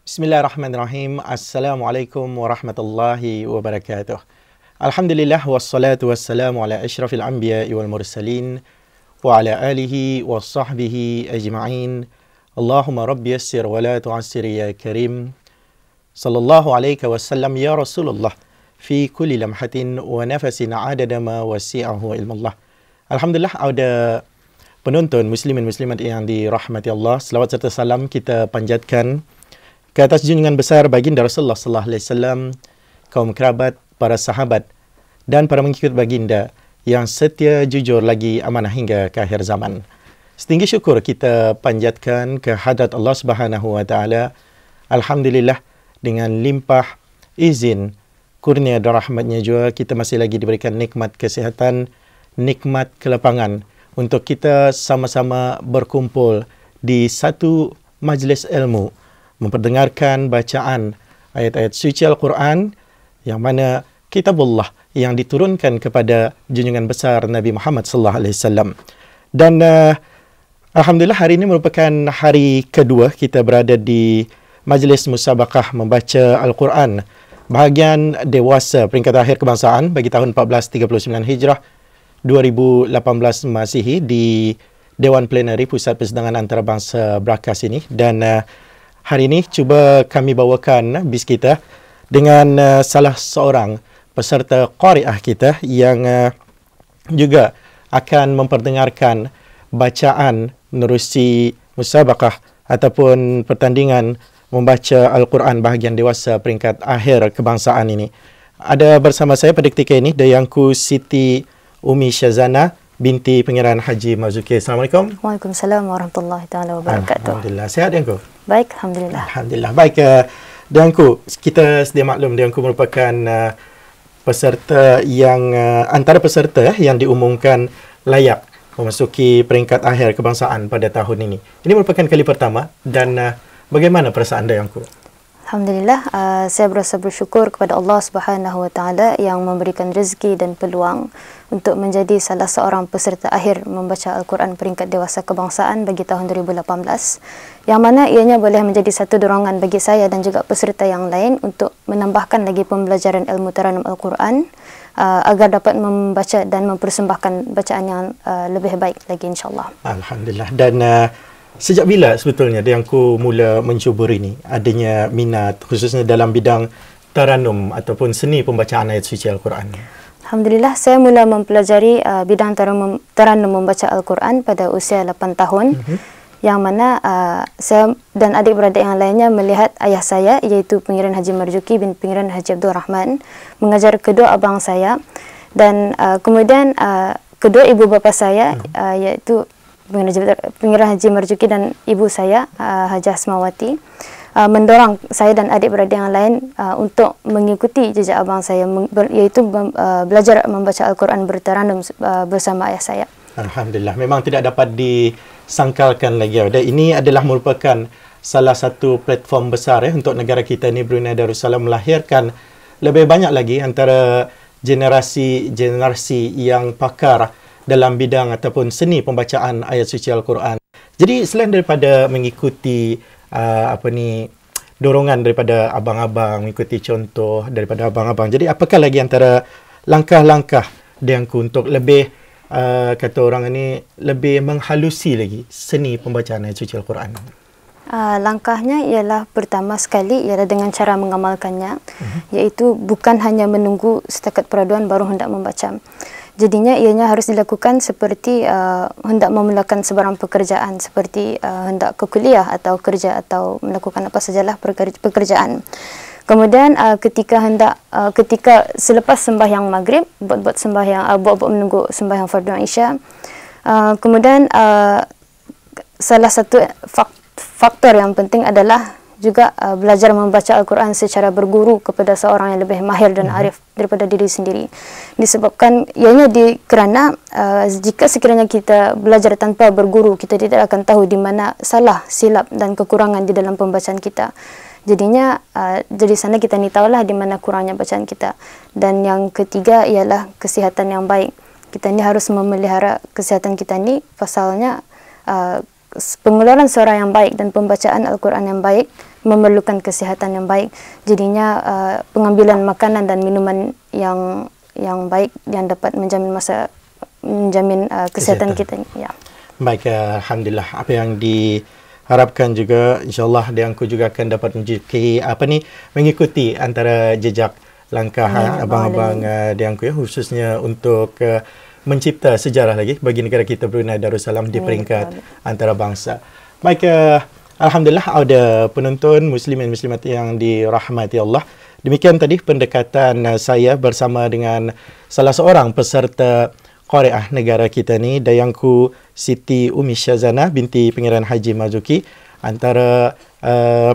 Bismillahirrahmanirrahim. Assalamualaikum warahmatullahi wabarakatuh. Alhamdulillah wassalatu wassalamu ala asyrafil anbiya'i wal mursalin wa ala alihi wa sahbihi ajma'in. Allahumma rabbi yassir wa la tu'assir ya karim. Sallallahu alaihi wasallam ya Rasulullah fi kulli lamhatin wa nafasin adada ma wasi'ahu ilmallah. Alhamdulillah ada penonton muslimin muslimat yang dirahmati Allah. Selawat serta salam kita panjatkan ke atas junjungan besar baginda Rasulullah sallallahu alaihi wasallam, kaum kerabat, para sahabat dan para mengikut baginda yang setia, jujur lagi amanah hingga ke akhir zaman. Setinggi syukur kita panjatkan ke hadrat Allah Subhanahu wa taala. Alhamdulillah dengan limpah izin, kurnia dan rahmatnya juga kita masih lagi diberikan nikmat kesihatan, nikmat kelapangan untuk kita sama-sama berkumpul di satu majlis ilmu, memperdengarkan bacaan ayat-ayat suci Al-Quran yang mana kitabullah yang diturunkan kepada junjungan besar Nabi Muhammad sallallahu alaihi wasallam. Dan alhamdulillah hari ini merupakan hari kedua kita berada di majlis musabaqah membaca Al-Quran bahagian dewasa peringkat akhir kebangsaan bagi tahun 1439 Hijrah 2018 Masihi di Dewan Plenary Pusat Persidangan Antarabangsa Brakas ini. Dan hari ini cuba kami bawakan bis kita dengan salah seorang peserta qari'ah kita yang juga akan memperdengarkan bacaan menerusi musabaqah ataupun pertandingan membaca Al-Quran bahagian dewasa peringkat akhir kebangsaan ini. Ada bersama saya pada ketika ini Dayangku Siti Umi Syazana binti Pangeran Haji Marzuki. Assalamualaikum. Waalaikumsalam warahmatullahi taala wabarakatuh. Alhamdulillah. Sihat Dayangku? Baik, alhamdulillah. Alhamdulillah. Baik, Dayangku, kita sedia maklum Dayangku merupakan peserta yang antara peserta yang diumumkan layak memasuki peringkat akhir kebangsaan pada tahun ini. Ini merupakan kali pertama dan bagaimana perasaan Dayangku? Alhamdulillah, saya berasa bersyukur kepada Allah Subhanahu wa taala yang memberikan rezeki dan peluang untuk menjadi salah seorang peserta akhir membaca Al-Quran peringkat dewasa kebangsaan bagi tahun 2018, yang mana ianya boleh menjadi satu dorongan bagi saya dan juga peserta yang lain untuk menambahkan lagi pembelajaran ilmu taranum Al-Quran agar dapat membaca dan mempersembahkan bacaan yang lebih baik lagi insya-Allah. Alhamdulillah. Dan sejak bila sebetulnya Dayangku mula mencubur ini adanya minat khususnya dalam bidang taranum ataupun seni pembacaan ayat suci Al-Quran? Alhamdulillah, saya mula mempelajari bidang taranum membaca Al-Quran pada usia 8 tahun. Yang mana saya dan adik-beradik yang lainnya melihat ayah saya iaitu Pangeran Haji Marzuki bin Pangeran Haji Abdul Rahman mengajar kedua abang saya, dan kemudian kedua ibu bapa saya iaitu Pangeran Haji Marzuki dan ibu saya Hajah Asmawati mendorong saya dan adik-beradik yang lain untuk mengikuti jejak abang saya, iaitu belajar membaca Al-Quran bertaranum bersama ayah saya. Alhamdulillah, memang tidak dapat disangkalkan lagi. Dan ini adalah merupakan salah satu platform besar untuk negara kita ni, Brunei Darussalam, melahirkan lebih banyak lagi antara generasi yang pakar dalam bidang ataupun seni pembacaan ayat suci Al-Quran. Jadi selain daripada mengikuti dorongan daripada abang-abang, mengikuti contoh daripada abang-abang, jadi apakah lagi antara langkah-langkah Dayangku untuk lebih kata orang ini lebih menghalusi lagi seni pembacaan ayat suci Al-Quran? Langkahnya ialah pertama sekali ialah dengan cara mengamalkannya, iaitu bukan hanya menunggu setakat peraduan baru hendak membaca. Jadinya ianya harus dilakukan seperti hendak memulakan sebarang pekerjaan, seperti hendak ke kuliah atau kerja atau melakukan apa sajalah pekerjaan. Kemudian ketika selepas sembahyang maghrib buat menunggu sembahyang fardu Isya. Kemudian salah satu faktor yang penting adalah juga belajar membaca Al-Quran secara berguru kepada seorang yang lebih mahir dan arif daripada diri sendiri. Disebabkan ianya kerana jika sekiranya kita belajar tanpa berguru, kita tidak akan tahu di mana salah, silap dan kekurangan di dalam pembacaan kita. Jadinya dari sana kita ni tahulah di mana kurangnya bacaan kita. Dan yang ketiga ialah kesihatan yang baik. Kita ni harus memelihara kesihatan kita ni, pasalnya pengeluaran suara yang baik dan pembacaan Al-Quran yang baik memerlukan kesihatan yang baik. Jadinya pengambilan makanan dan minuman yang baik yang dapat menjamin kesihatan kita. Ya. Baik, alhamdulillah. Apa yang diharapkan juga, insyaallah Diangku juga akan dapat mengikuti antara jejak langkah abang-abang Diangku ya, khususnya untuk mencipta sejarah lagi bagi negara kita Brunei Darussalam di peringkat antarabangsa. Baik, alhamdulillah ada penonton muslimin muslimat yang dirahmati Allah. Demikian tadi pendekatan saya bersama dengan salah seorang peserta Qari'ah negara kita ni, Dayangku Siti Umi Syazana binti Pangeran Haji Marzuki, antara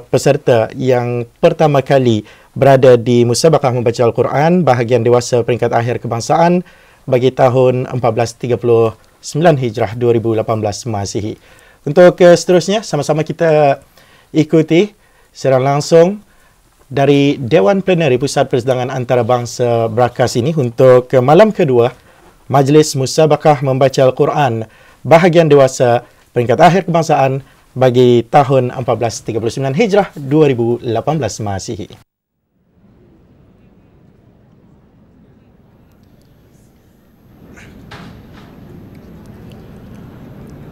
peserta yang pertama kali berada di musabaqah membaca Al-Quran bahagian dewasa peringkat akhir kebangsaan bagi tahun 1439 Hijrah 2018 Masihi. Untuk seterusnya, sama-sama kita ikuti secara langsung dari Dewan Plenary Pusat Persidangan Antarabangsa Brakas ini untuk malam kedua Majlis Musabaqah Membaca Al-Quran bahagian dewasa peringkat akhir kebangsaan bagi tahun 1439 Hijrah 2018 Masihi.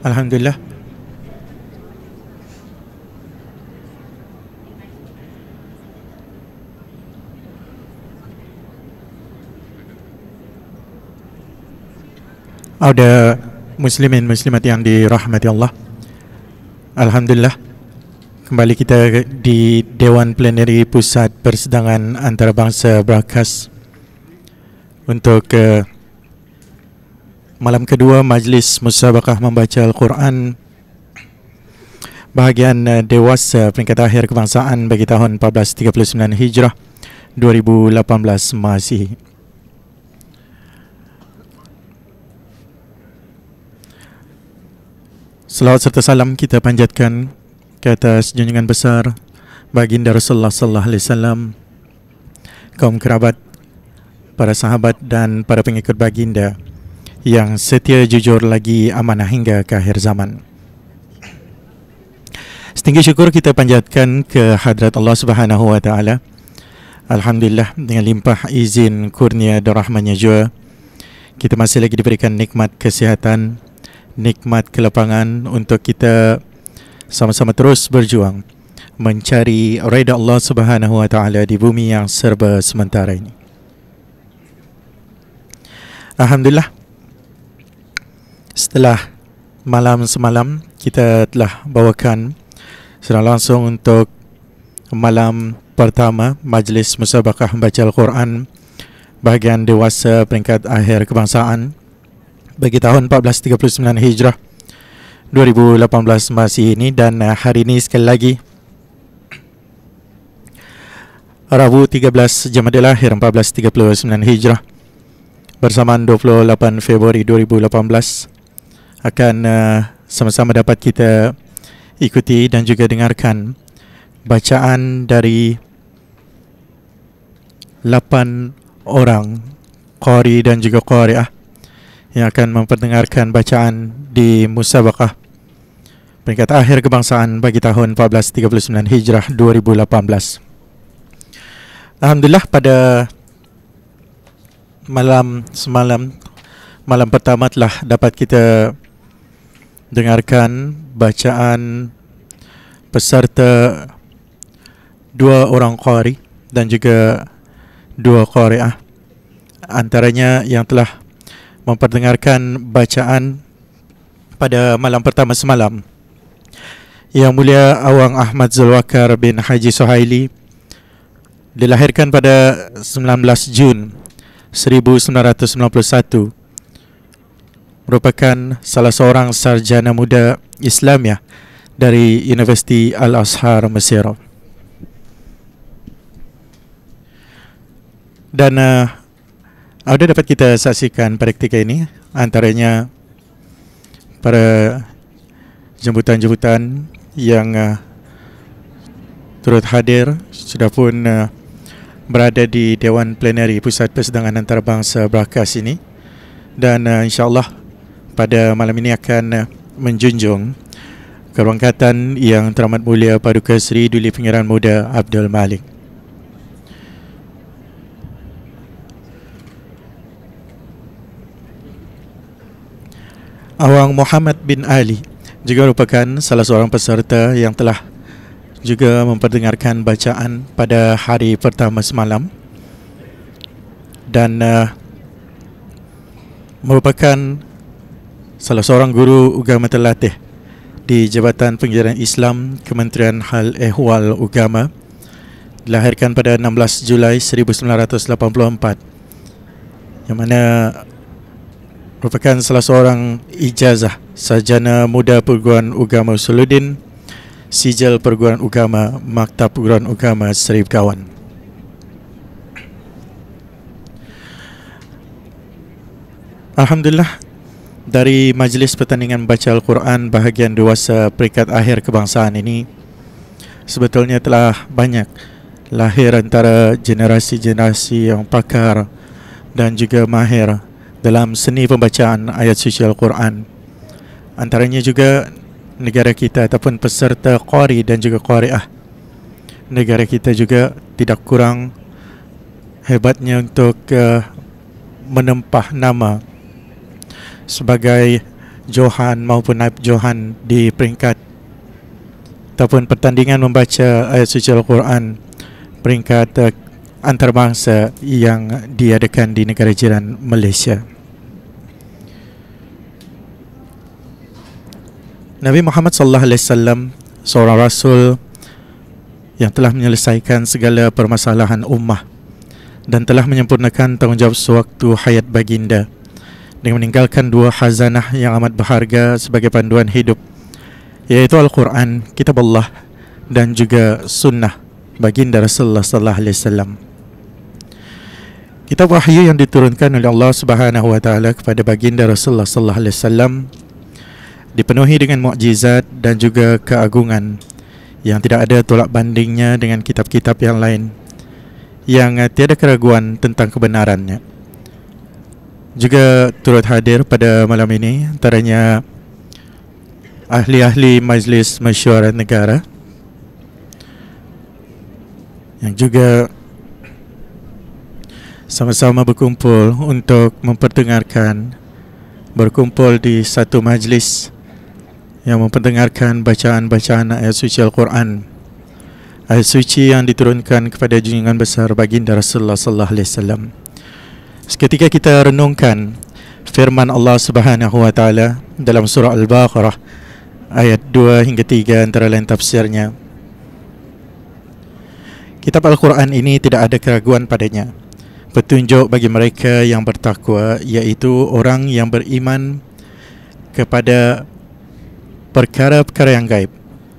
Alhamdulillah. Ada muslimin muslimat yang dirahmati Allah. Alhamdulillah, kembali kita di Dewan Plenary Pusat Persidangan Antarabangsa Brakas untuk malam kedua Majlis Musabaqah Membaca Al-Quran bahagian dewasa peringkat akhir kebangsaan bagi tahun 1439 Hijrah 2018 Masihi. Selawat serta salam kita panjatkan ke atas junjungan besar baginda Rasulullah sallallahu alaihi wasallam, kaum kerabat, para sahabat dan para pengikut baginda yang setia, jujur lagi amanah hingga ke akhir zaman. Setinggi syukur kita panjatkan ke hadrat Allah Subhanahu wa taala. Alhamdulillah, dengan limpah izin kurnia dan rahmatnya jua, kita masih lagi diberikan nikmat kesihatan, nikmat kelapangan untuk kita sama-sama terus berjuang mencari redha Allah Subhanahu wa taala di bumi yang serba sementara ini. Alhamdulillah, setelah malam semalam kita telah bawakan secara langsung untuk malam pertama Majlis Musabaqah Membaca Al-Quran bahagian dewasa peringkat akhir kebangsaan bagi tahun 1439 Hijrah 2018 masih ini. Dan hari ini sekali lagi Rabu 13 Jamadil Akhir 1439 Hijrah bersamaan 28 Februari 2018 akan sama-sama dapat kita ikuti dan juga dengarkan bacaan dari 8 orang qari dan juga qari'ah yang akan memperdengarkan bacaan di musabaqah peringkat akhir kebangsaan bagi tahun 1439 Hijrah 2018. Alhamdulillah, pada malam semalam, malam pertama telah dapat kita dengarkan bacaan peserta 2 orang qari dan juga 2 qari'ah, antaranya yang telah memperdengarkan bacaan pada malam pertama semalam Yang Mulia Awang Ahmad Zulwakar bin Haji Suhaili, dilahirkan pada 19 Jun 1991, merupakan salah seorang sarjana muda Islamiah dari Universiti Al-Azhar Mesir. Dan ada dapat kita saksikan pada ketika ini antaranya para jemputan-jemputan yang turut hadir sudah pun berada di Dewan Plenary Pusat Persidangan Antarabangsa Brakas ini, dan insyaAllah pada malam ini akan menjunjung keberangkatan Yang Teramat Mulia Paduka Seri Duli Pangeran Muda Abdul Malik. Awang Muhammad bin Ali juga merupakan salah seorang peserta yang telah juga memperdengarkan bacaan pada hari pertama semalam dan merupakan salah seorang guru agama terlatih di Jabatan Pengajaran Islam Kementerian Hal Ehwal Agama, dilahirkan pada 16 Julai 1984, yang mana merupakan salah seorang ijazah sarjana muda Perguruan Agama Usuluddin, sijil Perguruan Agama Maktab Perguruan Agama Seri Begawan. Alhamdulillah, dari majlis pertandingan baca Al-Quran bahagian dewasa peringkat akhir kebangsaan ini sebetulnya telah banyak lahir antara generasi-generasi yang pakar dan juga mahir dalam seni pembacaan ayat suci Al-Quran. Antaranya juga negara kita ataupun peserta qari dan juga qari'ah. Negara kita juga tidak kurang hebatnya untuk menempah nama sebagai Johan maupun naib Johan di peringkat ataupun pertandingan membaca ayat suci Al-Quran peringkat antarabangsa yang diadakan di negara jiran Malaysia. Nabi Muhammad sallallahu alaihi wasallam seorang rasul yang telah menyelesaikan segala permasalahan ummah dan telah menyempurnakan tanggungjawab sewaktu hayat baginda dengan meninggalkan dua khazanah yang amat berharga sebagai panduan hidup, iaitu Al-Quran, kitab Allah, dan juga sunnah baginda Rasulullah sallallahu alaihi wasallam. Kitab wahyu yang diturunkan oleh Allah Subhanahu wa taala kepada baginda Rasulullah sallallahu alaihi wasallam dipenuhi dengan mukjizat dan juga keagungan yang tidak ada tolak bandingnya dengan kitab-kitab yang lain, yang tiada keraguan tentang kebenarannya. Juga turut hadir pada malam ini antaranya ahli-ahli Majlis Mesyuarat Negara yang juga sama-sama berkumpul untuk memperdengarkan, berkumpul di satu majlis yang memperdengarkan bacaan-bacaan ayat suci Al-Quran, ayat suci yang diturunkan kepada junjungan besar baginda Rasulullah sallallahu alaihi wasallam. Seketika kita renungkan firman Allah Subhanahu wa taala dalam surah Al-Baqarah ayat 2 hingga 3 antara lain tafsirnya. Kitab Al-Quran ini tidak ada keraguan padanya, petunjuk bagi mereka yang bertakwa, iaitu orang yang beriman kepada perkara-perkara yang gaib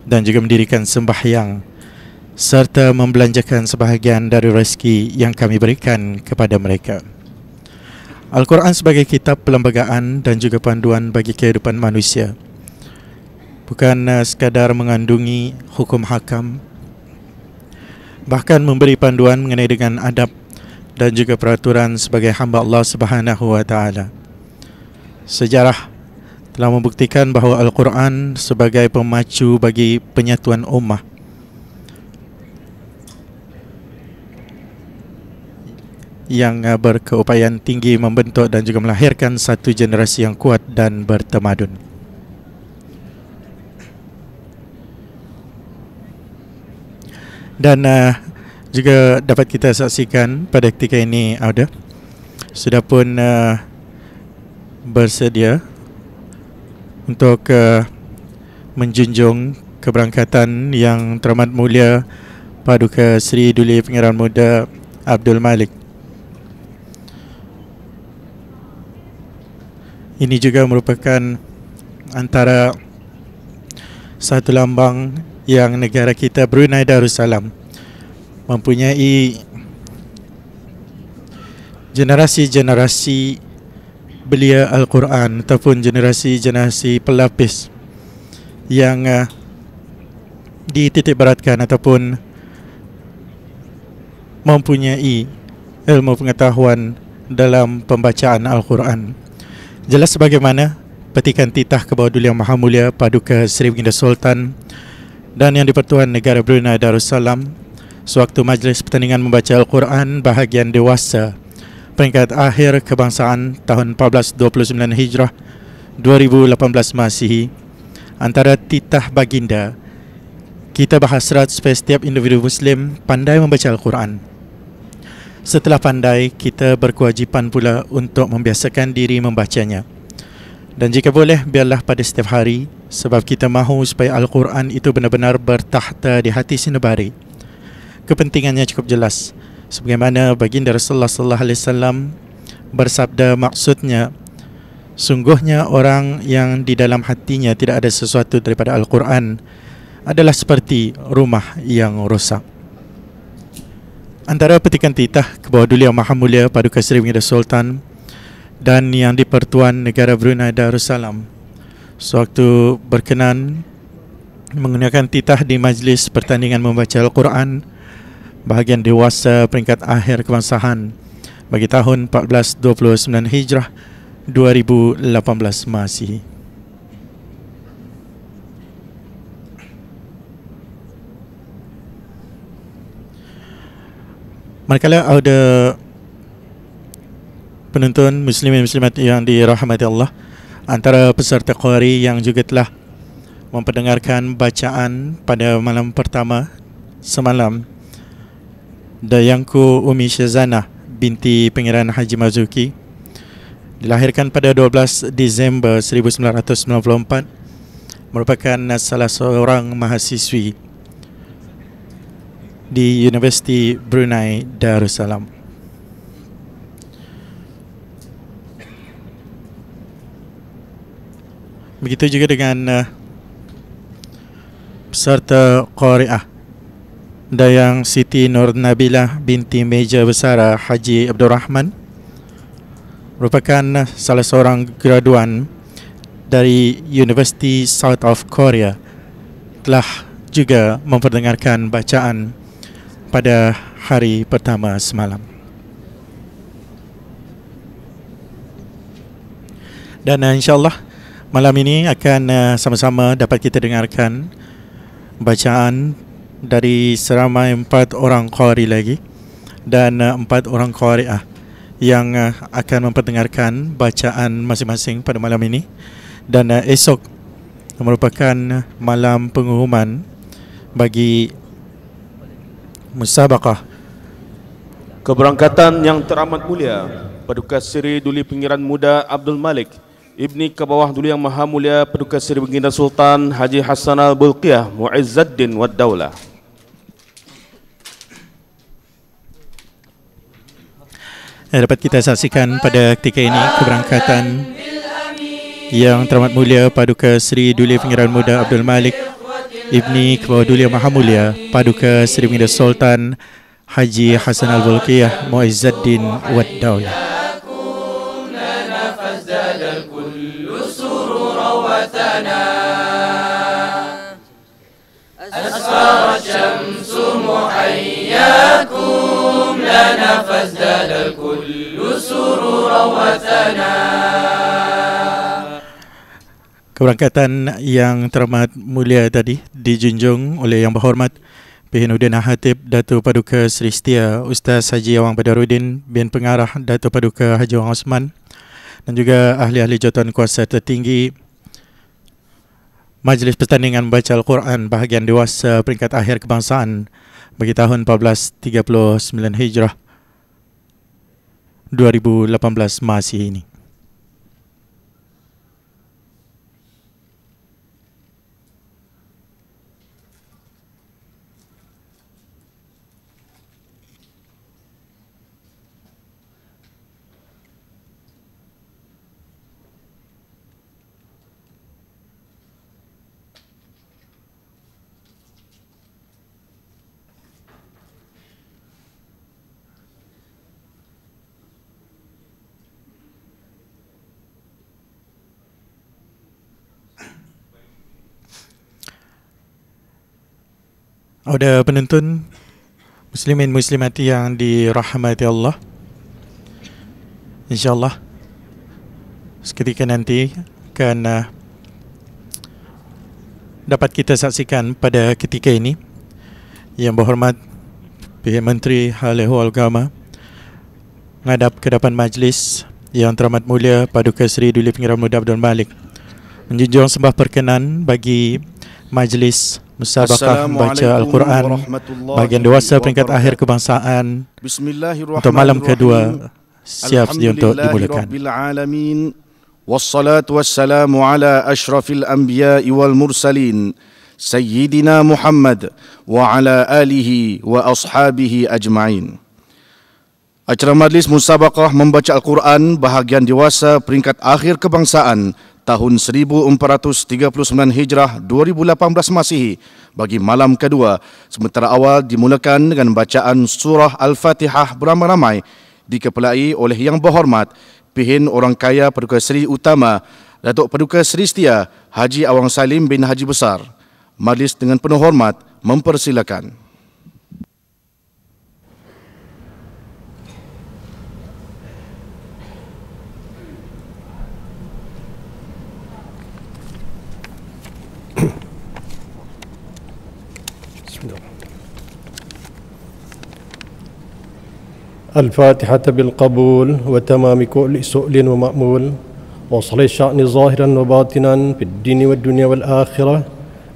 dan juga mendirikan sembahyang serta membelanjakan sebahagian dari rezeki yang kami berikan kepada mereka. Al-Quran sebagai kitab perlembagaan dan juga panduan bagi kehidupan manusia, bukan sekadar mengandungi hukum hakam, bahkan memberi panduan mengenai dengan adab dan juga peraturan sebagai hamba Allah Subhanahu wa taala. Sejarah telah membuktikan bahawa Al-Quran sebagai pemacu bagi penyatuan ummah yang berkeupayaan tinggi membentuk dan juga melahirkan satu generasi yang kuat dan bertamadun. Dan juga dapat kita saksikan pada ketika ini Auda sudah pun bersedia untuk menjunjung keberangkatan Yang Teramat Mulia Paduka Seri Duli Pangeran Muda Abdul Malik. Ini juga merupakan antara satu lambang yang negara kita Brunei Darussalam mempunyai generasi-generasi belia Al-Quran ataupun generasi-generasi pelapis yang dititik beratkan ataupun mempunyai ilmu pengetahuan dalam pembacaan Al-Quran. Jelas sebagaimana petikan titah ke bawah Duli Yang Maha Mulia Paduka Seri Baginda Sultan dan Yang di-Pertuan Negara Brunei Darussalam sewaktu majlis pertandingan membaca Al-Quran bahagian dewasa peringkat akhir kebangsaan tahun 1429 Hijrah 2018 Masihi antara titah baginda. Kita berhasrat supaya setiap individu Muslim pandai membaca Al-Quran. Setelah pandai, kita berkewajipan pula untuk membiasakan diri membacanya. Dan jika boleh, biarlah pada setiap hari, sebab kita mahu supaya Al-Quran itu benar-benar bertakhta di hati sinebari. Kepentingannya cukup jelas. Sebagaimana baginda Rasulullah sallallahu alaihi wasallam bersabda, maksudnya, sungguhnya orang yang di dalam hatinya tidak ada sesuatu daripada Al-Quran adalah seperti rumah yang rosak. Antara petikan titah ke bawah Duli Yang Maha Mulia Paduka Seri Baginda Sultan dan Yang di-Pertuan Negara Brunei Darussalam sewaktu berkenan menggunakan titah di majlis pertandingan membaca Al-Quran bahagian dewasa peringkat akhir kebangsaan bagi tahun 1429 Hijrah 2018 Masihi. Manakala ada penonton muslimin muslimat yang dirahmati Allah, antara peserta qari yang juga telah memperdengarkan bacaan pada malam pertama semalam, Dayangku Umi Syazana binti Pangeran Haji Marzuki, dilahirkan pada 12 Disember 1994, merupakan salah seorang mahasiswi di Universiti Brunei Darussalam. Begitu juga dengan peserta qari'ah Dayang Siti Nur Nabilah binti Meja Besara Haji Abdul Rahman, merupakan salah seorang graduan dari University South of Korea, telah juga memperdengarkan bacaan pada hari pertama semalam. Dan insyaAllah malam ini akan sama-sama dapat kita dengarkan bacaan dari seramai 4 orang qari lagi dan 4 orang qari'ah yang akan memperdengarkan bacaan masing-masing pada malam ini. Dan esok merupakan malam pengumuman bagi musabaqah keberangkatan yang teramat mulia Paduka Seri Duli Pangeran Muda Abdul Malik Ibni Kebawah Duli Yang Maha Mulia Paduka Seri Baginda Sultan Haji Hassan Al-Bulqiyah Mu'izzuddin Wad Daulah. Dapat kita saksikan pada ketika ini keberangkatan yang teramat mulia Paduka Seri Duli Pangeran Muda Abdul Malik Ibni Kebawah Duli Yang Maha Mulia Paduka Seri Baginda Sultan Haji Hassan Al-Bulqiyah Mu'izzuddin Wad Daulah. أسفر الشمس محياكم لنا فازداد الكل سرورا وثنا. Keberangkatan yang teramat mulia tadi dijunjung oleh Yang Berhormat P.Nuddin Hatib Datuk Paduka Seri Setia Ustaz Haji Awang Badaruddin bin Pengarah Datuk Paduka Haji Wang Osman dan juga ahli-ahli jawatan kuasa tertinggi Majlis Pertandingan Membaca Al-Quran bahagian dewasa peringkat akhir kebangsaan bagi tahun 1439 Hijrah 2018 Masihi ini. Ada penonton muslimin muslimati yang dirahmati Allah, InsyaAllah seketika nanti akan dapat kita saksikan pada ketika ini. Yang berhormat Pihak Menteri Hal Ehwal Agama menghadap ke depan majlis Yang Teramat Mulia Paduka Seri Duli Pengiran Muda Abdul Malik menjunjung sembah perkenan bagi majlis Musabaqah membaca Al-Quran bahagian dewasa peringkat akhir kebangsaan untuk malam kedua siap sedia untuk dimulakan. Wassalatu wassalamu ala ashrafil anbiya'i wal mursalin Sayyidina Muhammad wa ala alihi wa ashabihi ajma'in. Acara majlis Musabaqah membaca Al-Quran bahagian dewasa peringkat akhir kebangsaan tahun 1439 Hijrah 2018 Masihi bagi malam kedua, sementara awal dimulakan dengan bacaan surah Al-Fatihah beramai-ramai dikepelai oleh Yang Berhormat Pihin Orang Kaya Paduka Seri Utama Datuk Paduka Seri Setia Haji Awang Salim bin Haji Besar. Majlis dengan penuh hormat mempersilakan. الفاتحة بالقبول وتمام كل سؤل ومأمول وصل الشأن ظاهرا وباطنا في الدين والدنيا والآخرة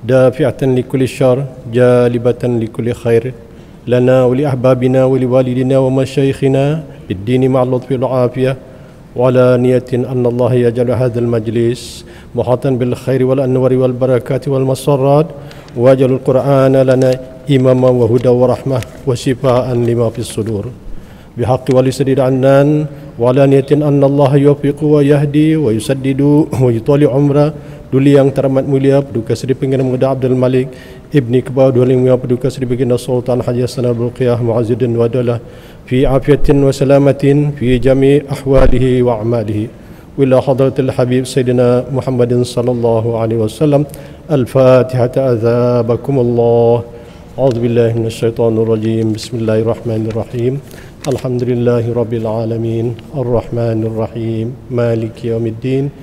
دافعة لكل شر جالبة لكل خير لنا ولأحبابنا ولوالدنا ومشايخنا بالدين مع اللطف والعافية وعلى نية أن الله يجعل هذا المجلس محاطا بالخير والأنوار والبركات والمسرات ويجعل القرآن لنا إماما وهدى ورحمة وشفاء لما في الصدور بحق ولي سديد عنان وعلى نية أن الله يوفق ويهدي ويسدد ويطول عمره Duli Yang Teramat Mulia Paduka Seri Pengiran Muda Abdul Malik Ibni Kebawah Duli Mulia Paduka Seri Baginda Sultan Haji Hassanal Bolkiah Mu'azzidin Wadalah fi afiatin wa salamatin fi jami' ahwalihi wa a'malihi wila hadratil habib Sayyidina Muhammadin sallallahu alaihi wasallam. Al-Fatihah. Azabakumullah. A'udzu billahi minasyaitonir rajim. Bismillahirrahmanirrahim. Alhamdulillahi rabbil alamin. Arrahmanir rahim. Maliki yaumiddin.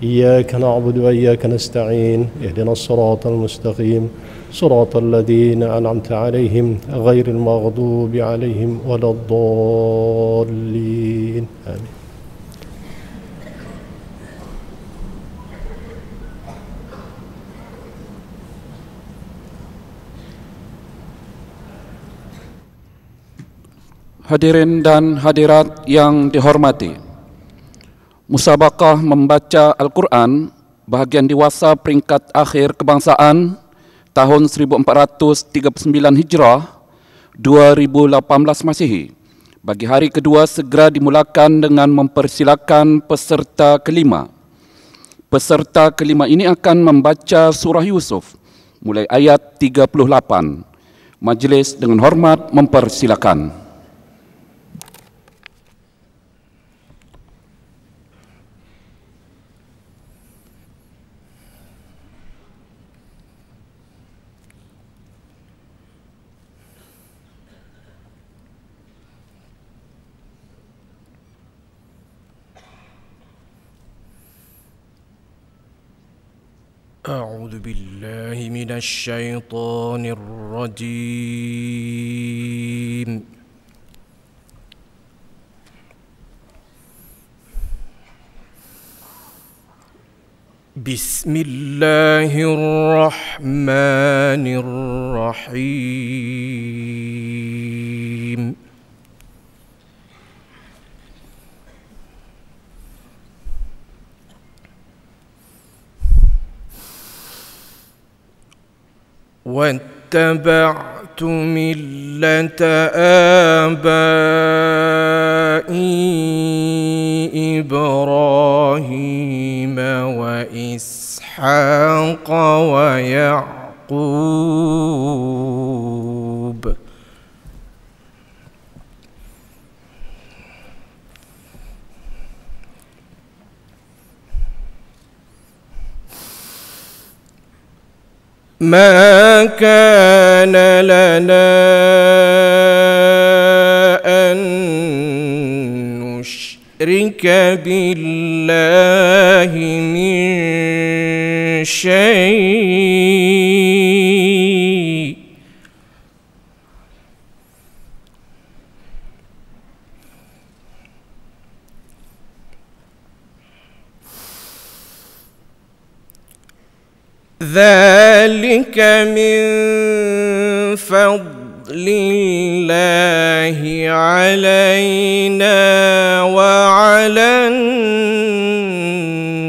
إياك نعبد وإياك نستعين اهدنا الصراط المستقيم صراط الذين أنعمت عليهم غير المغضوب عليهم ولا الضالين آمين. Hadirin dan hadirat yang dihormati, Musabaqah membaca Al-Quran bahagian dewasa peringkat akhir kebangsaan tahun 1439 Hijrah 2018 Masihi bagi hari kedua segera dimulakan dengan mempersilakan peserta kelima. Peserta kelima ini akan membaca surah Yusuf mulai ayat 38. Majlis dengan hormat mempersilakan. أعوذ بالله من الشيطان الرجيم بسم الله الرحمن الرحيم واتبعت ملة آبائي إبراهيم وإسحاق ويعقوب ما كان لنا أن نشرك يشرك بالله من شيء ذلك من فضل الله علينا وعلى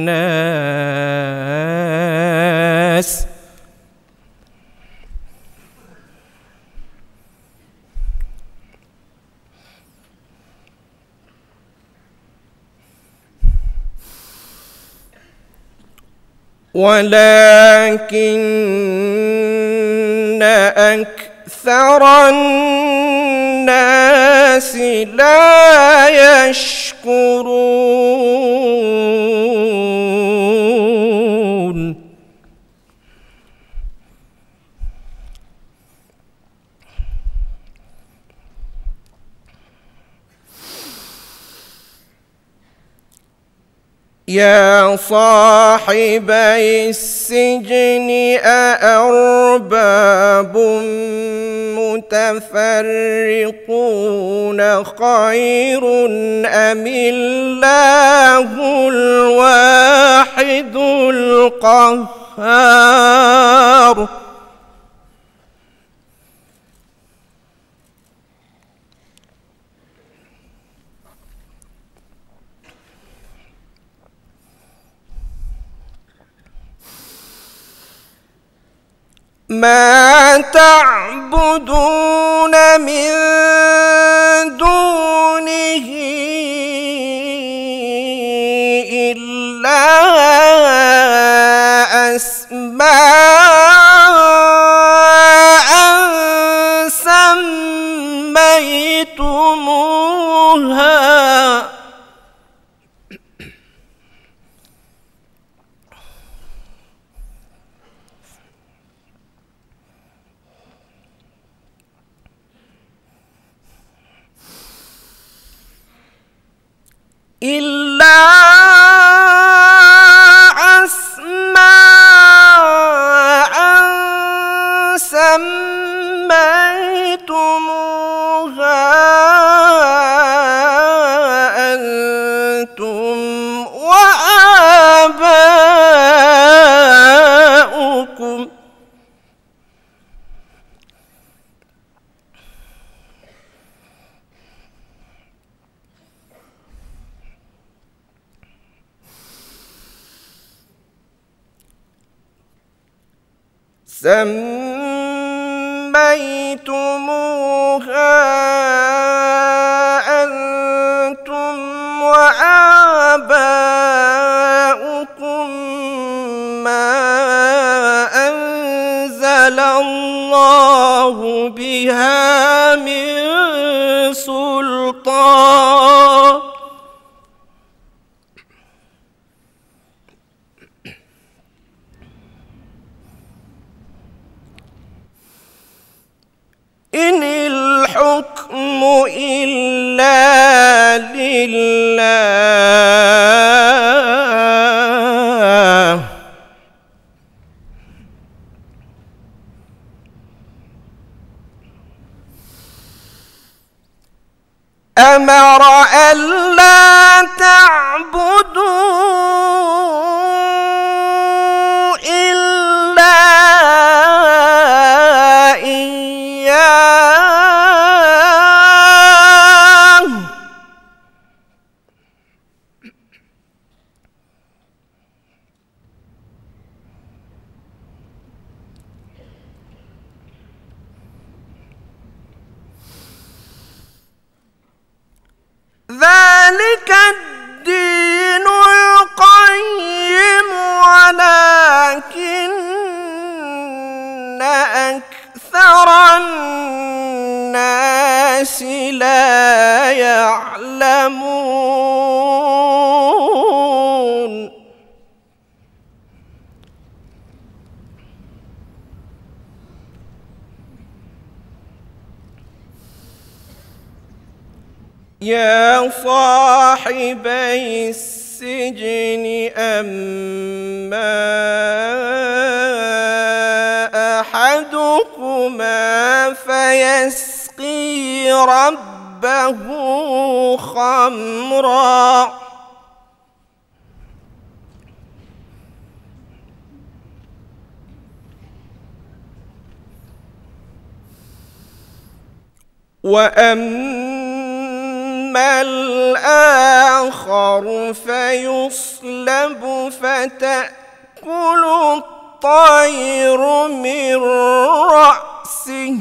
الناس ولكن أكثر الناس لا يشكرون يا صاحبي السجن أأرباب متفرقون خير أم الله الواحد القهار ما تعبدون من دونه إلا أسماء سميتموها إلا أسماء سميتموها أنتم وآباؤكم سميتموها أنتم وآباؤكم ما أنزل الله بها من سلطان إن الحكم إلا لله أمر ألا تعبدوا إلا إياه ذلك الدين القيم ولكن أكثر الناس لا يعلمون يا صاحبي السجن أما أحدكما فيسقي ربه خمرا وأما الآخر فيصلب فتأكل الطير من رأسه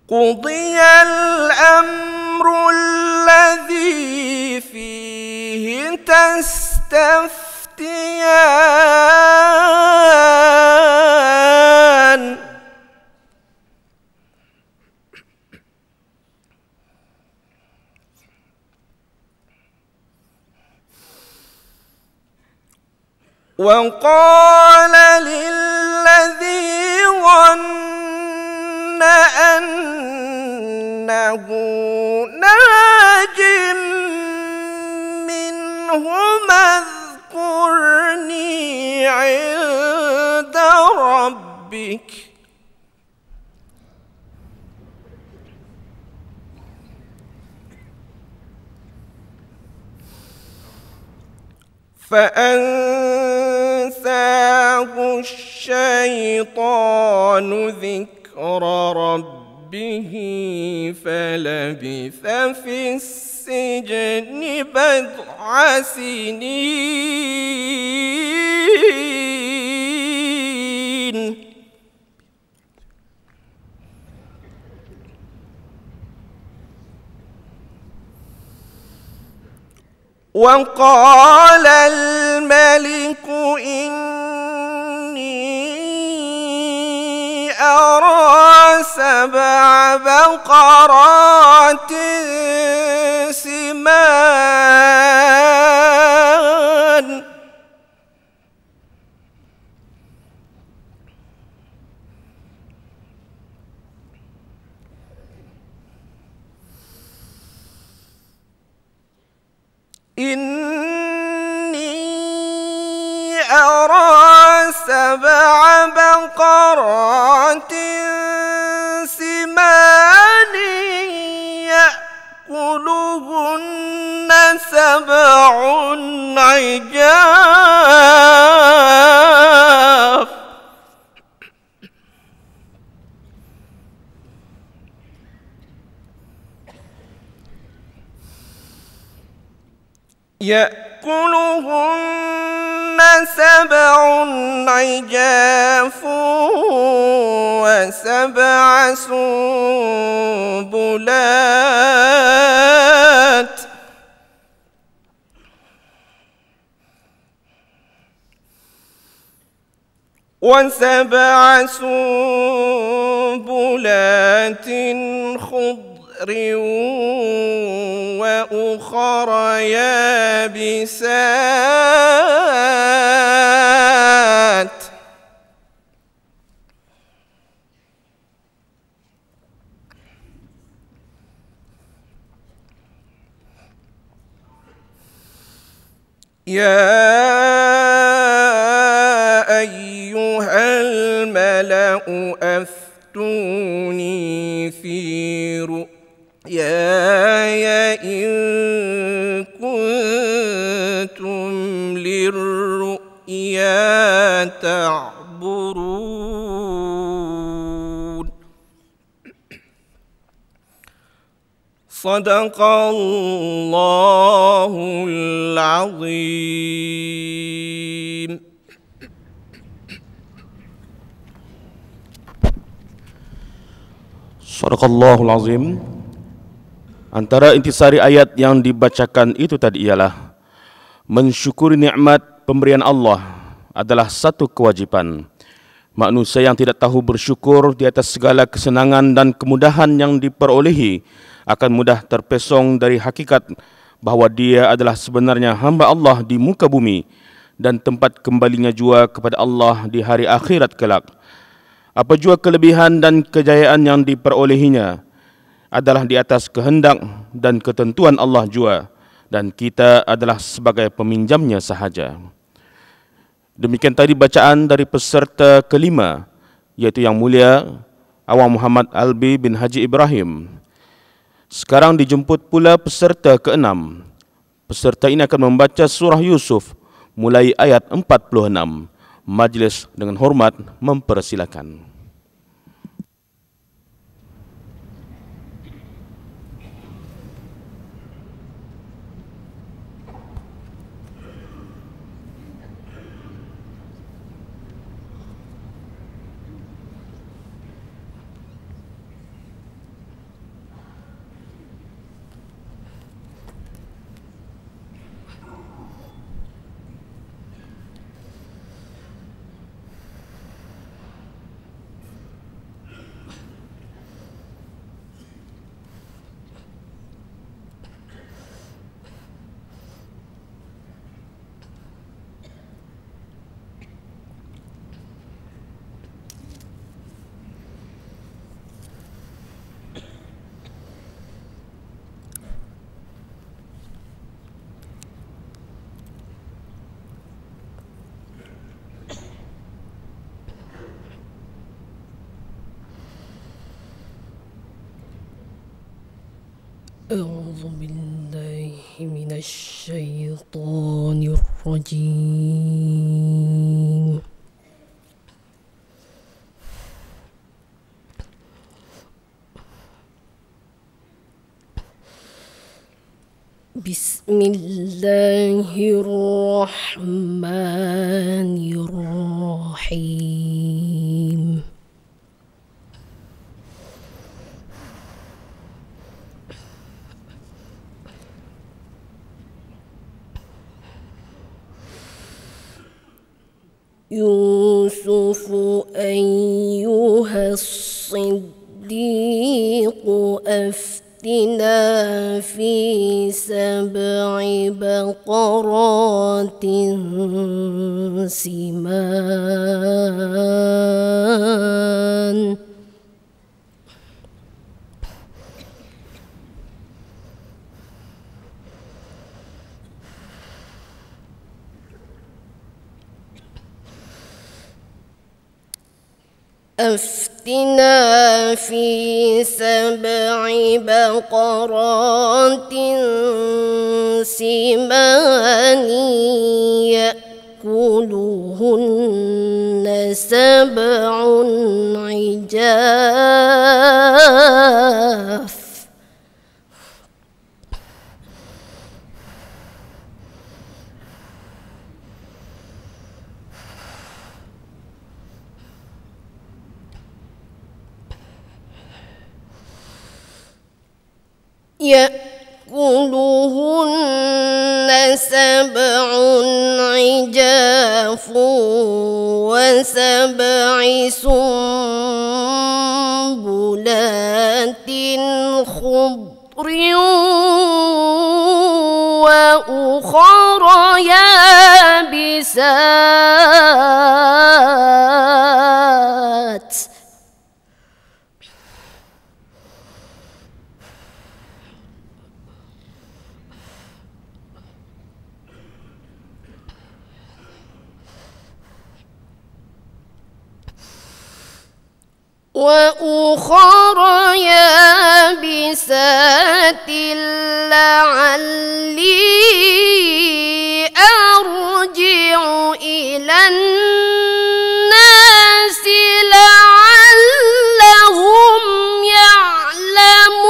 قضي الأمر الذي فيه تستفتيان وقال للذي ظن أنه ناج منهما اذكرني عند ربك فأنساه الشيطان ذكر ربه فلبث في السجن بضع سنين وقال الملك إني أرى 7 بقرات سمان إني أرى 7 بقرات سمان يأكلهن 7 عجاف يأكلهن 7 عجاف و7 سنبلات و7 سنبلات خضر وأخر يابسات يا أيها الملأ أفتوني في رؤياي إن كنتم للرؤيا تعبرون صدق الله العظيم. Sadaqallahul Azim. Antara intisari ayat yang dibacakan itu tadi ialah mensyukuri nikmat pemberian Allah adalah satu kewajiban. Manusia yang tidak tahu bersyukur di atas segala kesenangan dan kemudahan yang diperolehi akan mudah terpesong dari hakikat bahawa dia adalah sebenarnya hamba Allah di muka bumi dan tempat kembalinya jua kepada Allah di hari akhirat kelak. Apa jua kelebihan dan kejayaan yang diperolehinya adalah di atas kehendak dan ketentuan Allah jua, dan kita adalah sebagai peminjamnya sahaja. Demikian tadi bacaan dari peserta kelima, yaitu Yang Mulia Awang Muhammad Albi bin Haji Ibrahim. Sekarang dijemput pula peserta keenam. Peserta ini akan membaca surah Yusuf mulai ayat 46. Majlis dengan hormat mempersilakan. أعوذ بالله من الشيطان الرجيم. بسم الله الرحمن الرحيم. يوسف أيها الصديق أفتنا في 7 بقرات سمان أفتنا في 7 بقرات سمان يأكلهن 7 عجاف يأكلهن 7 عجاف و7 سنبلات خضر وأخر يابسات وأخر يابسات لعلي أرجع إلى الناس لعلهم يعلمون.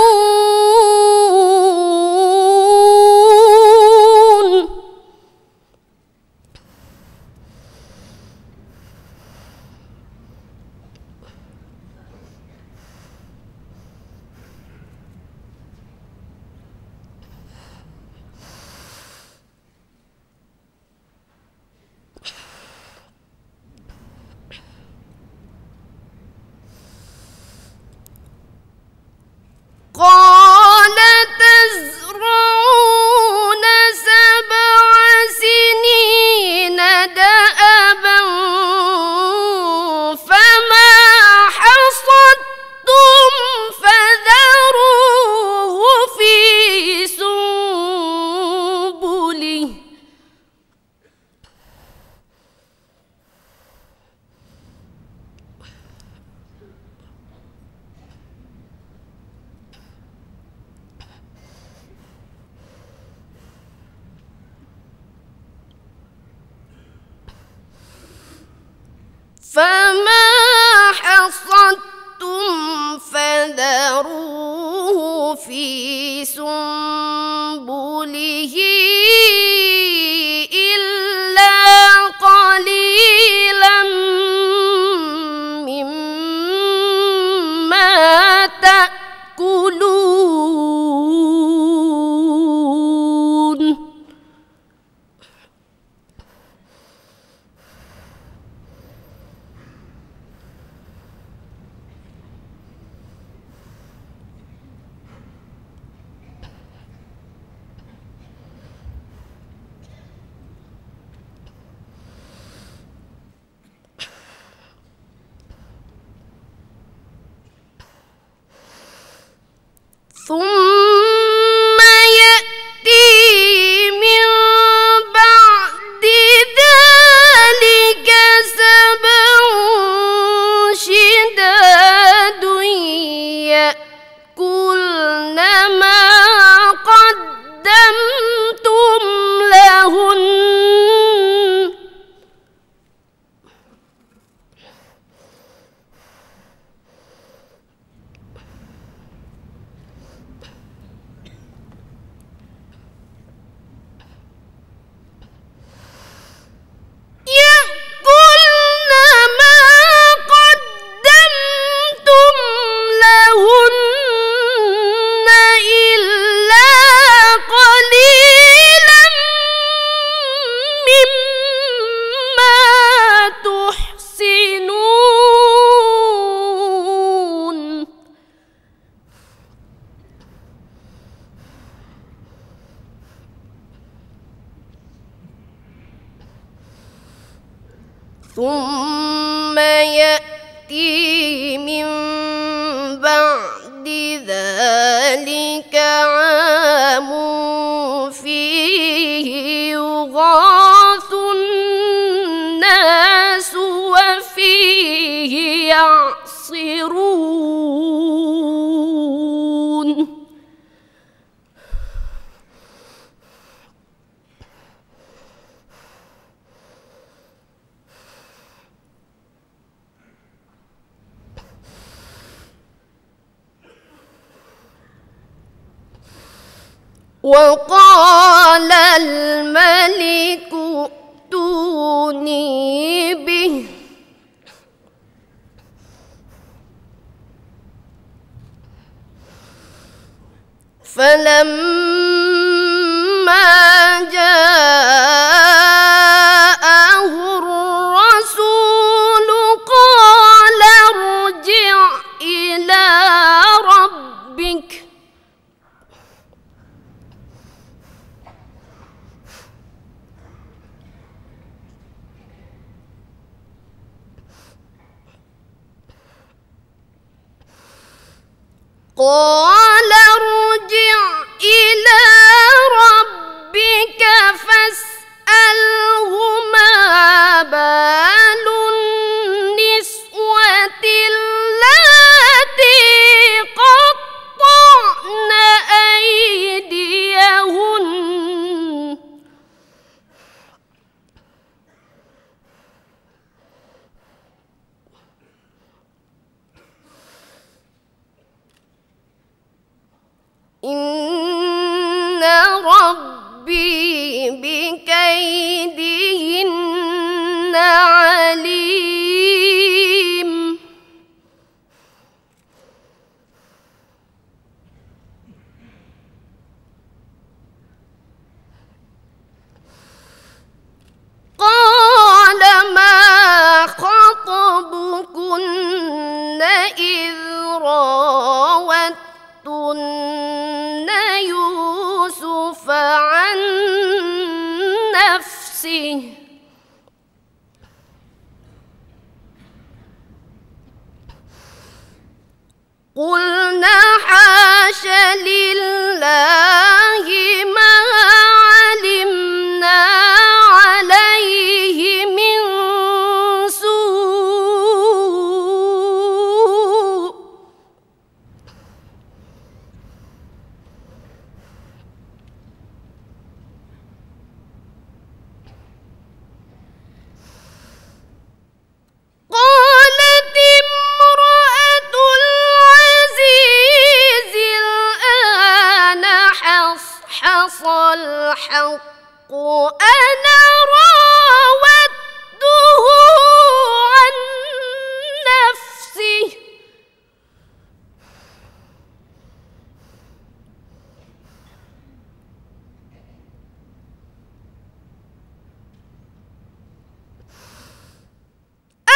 سنبله إلا قليلا مما تأكلون ثم يأتي من بعد ذلك سبع شداد يأكلن ما قدمتم لهن إلا قليلا مما تحسنون ثم يأتي من بعد ذلك عام فيه يغاث الناس وفيه يعصرون وقال الملك ائتوني به فلما جاءه الرسول قال ارجع إلى ربك فاسأله ما بال النسوة اللاتي قطعن أيديهن إن ربي بكيدهن عليم قال ما خطبكن إذ راوتن يوسف عن نفسه قلنا حاش لله ما علمنا عليه من سوء قالت امرأة العزيز الآن الحق أنا راودته عن نفسه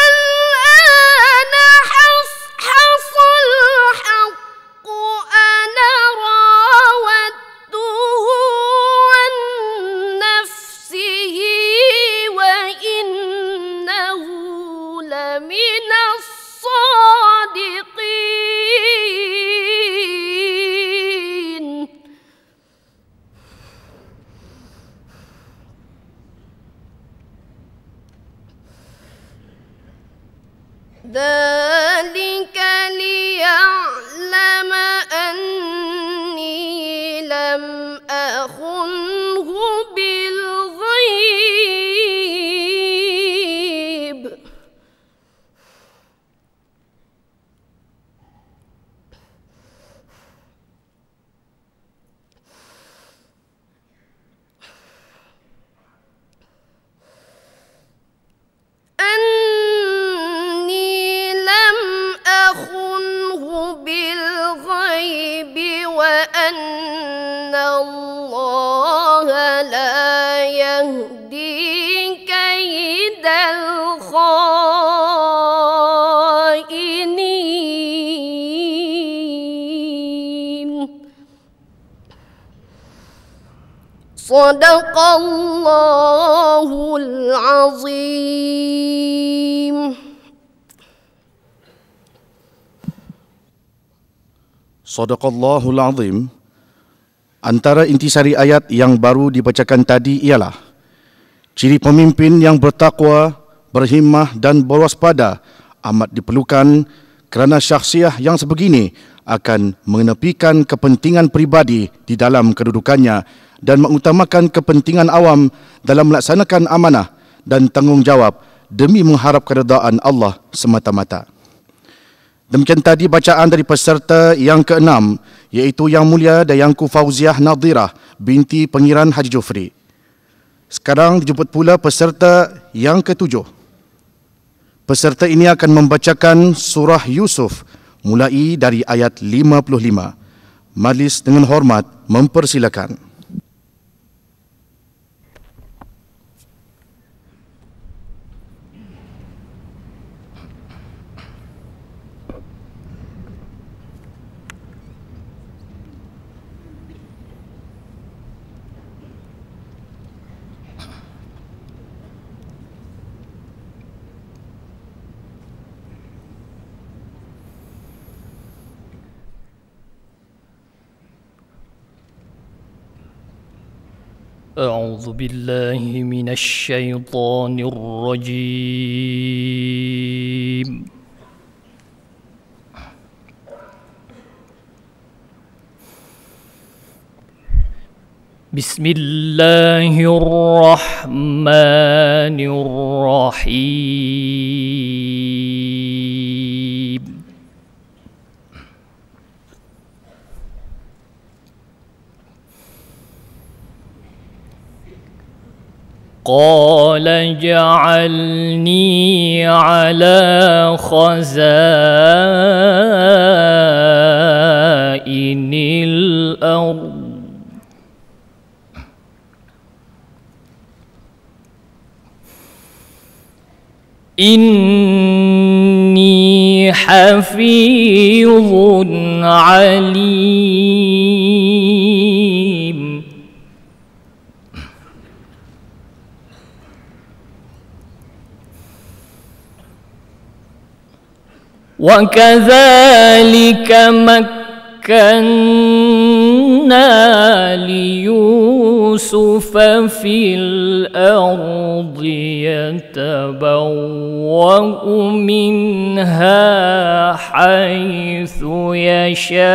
الآن حصل الحق أنا راودته عن نفسه وإنه لمن الصادقين ذلك ليعلم أني لم أخنه بالغيب وأن الله لا يهدي كيد الخائنين صدق الله العظيم. Sadaqallahul Azim. Antara intisari ayat yang baru dibacakan tadi ialah ciri pemimpin yang bertakwa, berhimmah dan berwaspada amat diperlukan kerana syakhsiah yang sebegini akan mengenepikan kepentingan peribadi di dalam kedudukannya dan mengutamakan kepentingan awam dalam melaksanakan amanah dan tanggungjawab demi mengharap keredaan Allah semata-mata. Demikian tadi bacaan dari peserta yang ke-6, iaitu Yang Mulia Dayangku Fauziah Nadhirah binti Pengiran Haji Jufri. Sekarang dijemput pula peserta yang ke-7. Peserta ini akan membacakan surah Yusuf mulai dari ayat 55. Majlis dengan hormat mempersilakan. أعوذ بالله من الشيطان الرجيم. بسم الله الرحمن الرحيم. قال اجعلني على خزائن الأرض إني حفيظ عليم. وكذلك مكنا ليوسف في الأرض يتبوأ منها حيث يشاء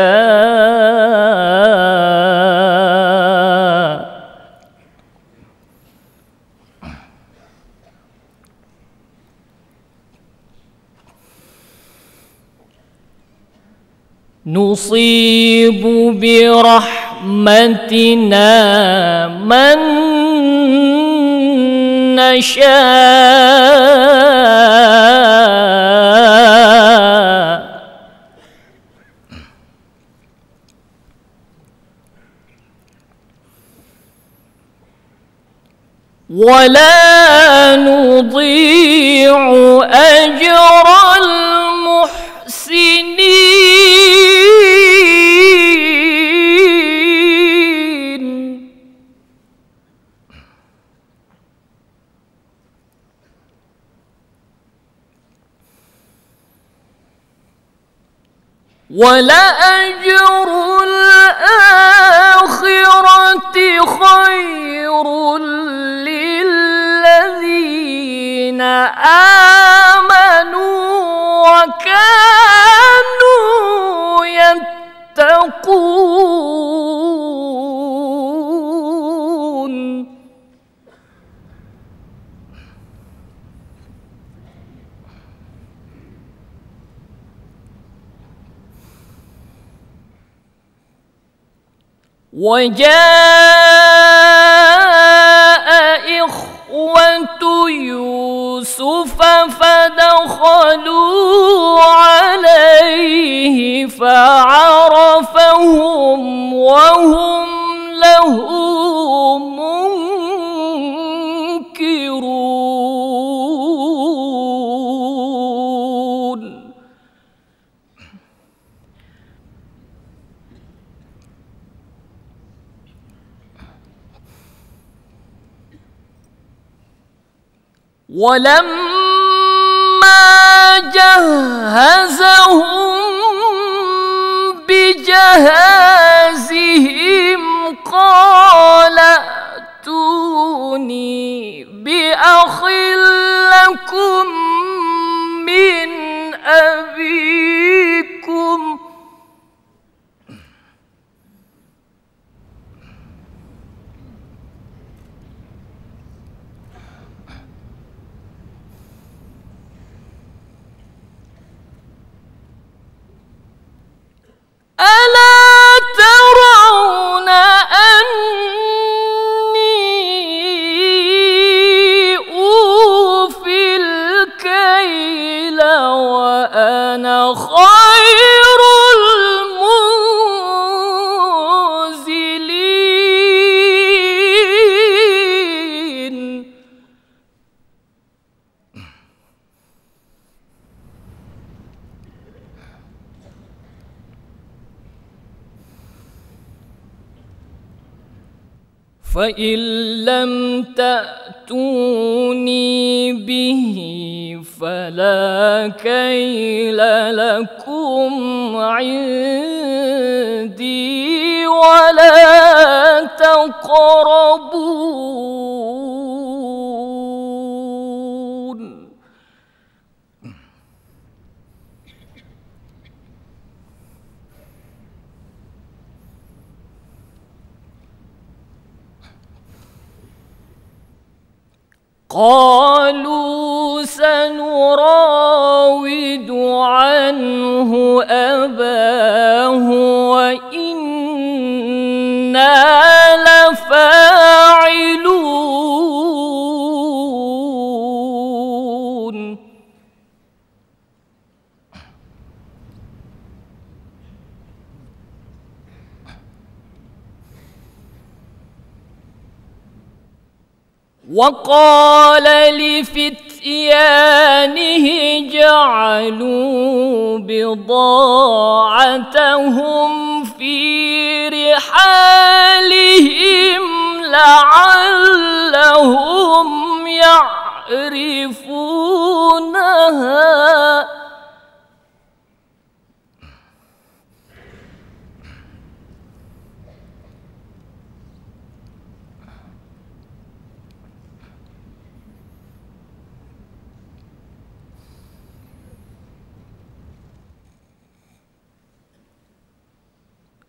نصيب برحمتنا برحمتنا من نشاء ولا نضيع أجر المحسنين. ولأجر الآخرة خير للذين آمنوا وكانوا يتقون. وجاء إخوة يوسف فدخلوا عليه فعرفهم وهم له منكرون. ولما جهزهم بجهازهم قال ائتوني بأخ لكم من أبيكم ألا ترون أني أوفي الكيل وأنا خير المنزلين. فإن لم تأتوني به فلا كيل لكم عندي ولا تقربون. قالوا سنراود عنه أباه وإنا لفاعلون. وقال لفتيانه جعلوا بضاعتهم في رحالهم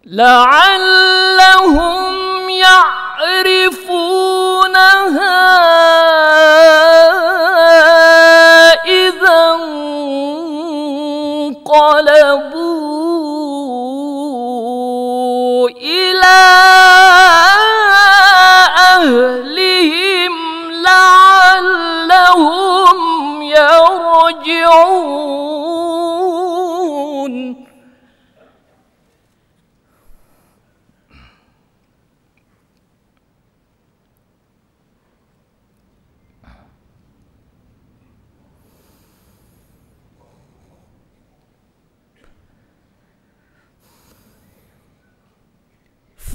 لعلهم يعرفونها إذا انقلبوا إلى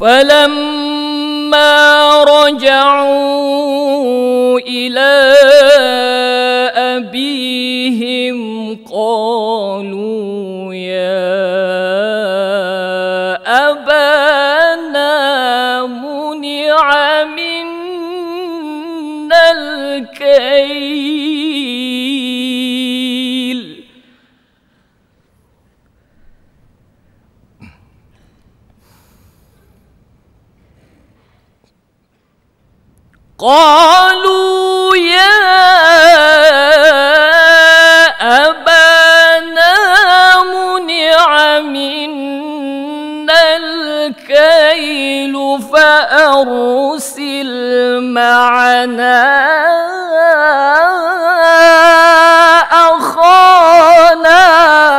فلما رجعوا إلى أبيهم قالوا يا أبانا منع منا الكيل قالوا يا أبانا منع منا الكيل فأرسل معنا أخانا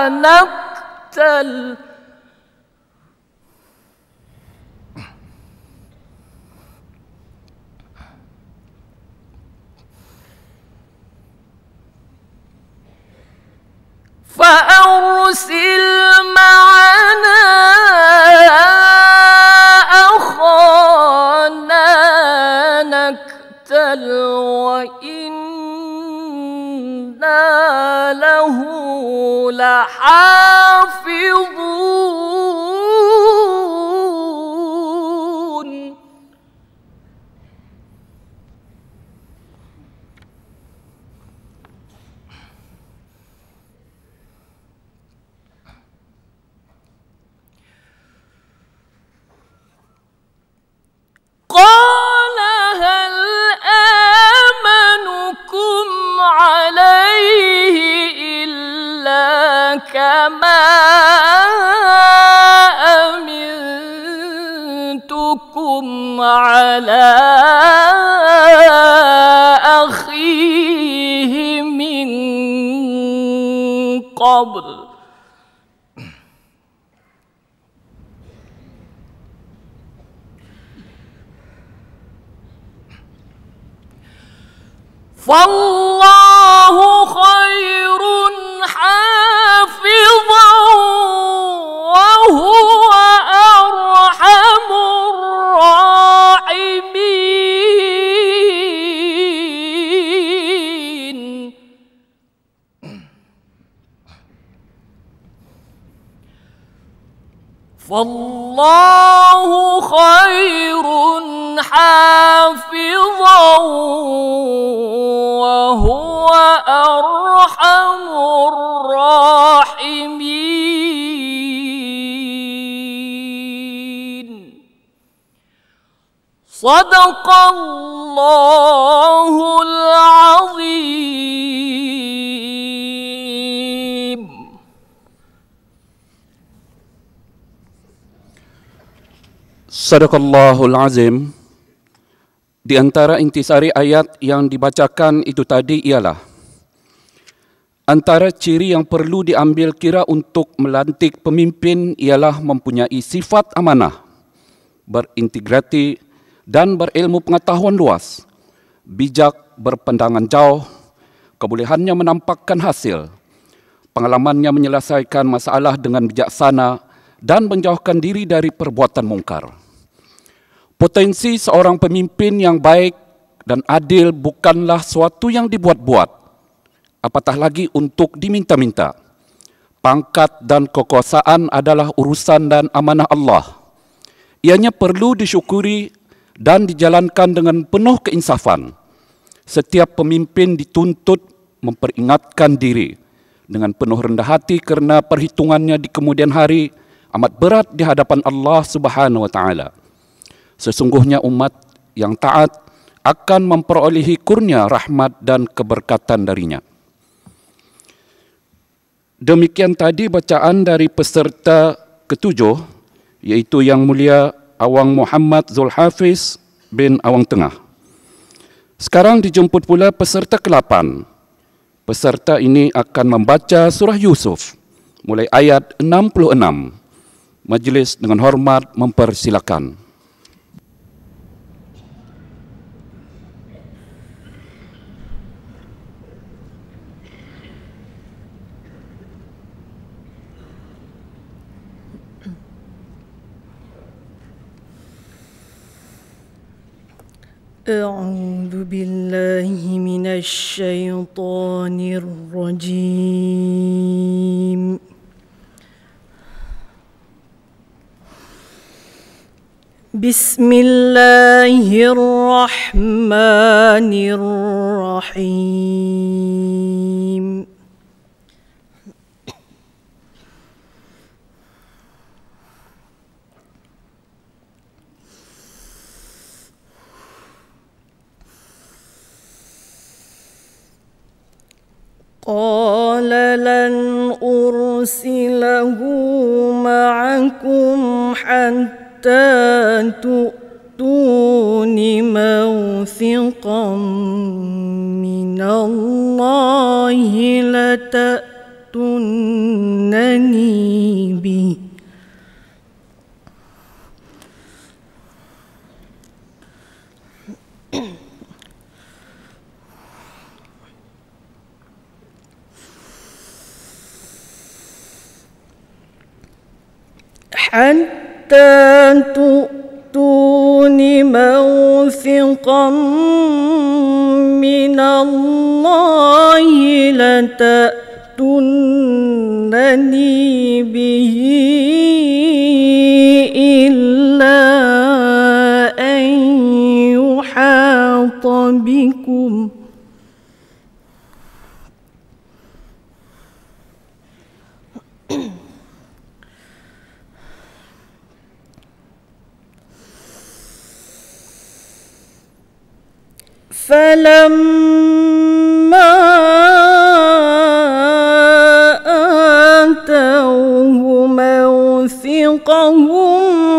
نقتل معنا أخانا نكتل وإنا له لحافظون قال هل آمنكم عليه إلا كما أمنتكم على أخيه من قبل فالله خير حافظا وهو أرحم الراحمين فالله خير حافظا وهو أرحم الراحمين صدق الله العظيم. Sadaqallahul Azim. Di antara intisari ayat yang dibacakan itu tadi ialah antara ciri yang perlu diambil kira untuk melantik pemimpin ialah mempunyai sifat amanah, berintegriti dan berilmu pengetahuan luas, bijak, berpandangan jauh, kebolehannya menampakkan hasil, pengalamannya menyelesaikan masalah dengan bijaksana dan menjauhkan diri dari perbuatan mungkar. Potensi seorang pemimpin yang baik dan adil bukanlah suatu yang dibuat-buat, apatah lagi untuk diminta-minta. Pangkat dan kekuasaan adalah urusan dan amanah Allah. Ianya perlu disyukuri dan dijalankan dengan penuh keinsafan. Setiap pemimpin dituntut memperingatkan diri dengan penuh rendah hati kerana perhitungannya di kemudian hari amat berat di hadapan Allah Subhanahu wa taala. Sesungguhnya umat yang taat akan memperolehi kurnia rahmat dan keberkatan darinya. Demikian tadi bacaan dari peserta ketujuh, iaitu Yang Mulia Awang Muhammad Zulhafiz bin Awang Tengah. Sekarang dijemput pula peserta ke-8. Peserta ini akan membaca surah Yusuf mulai ayat 66. Majlis dengan hormat mempersilakan. أعوذ بالله من الشيطان الرجيم بسم الله الرحمن الرحيم قال لن أرسله معكم حتى تؤتون موثقا من الله لتأتونني به حتى تؤتون موثقا من الله لتأتونني به إلا أن يحاط بكم فلما آتوه موثقهم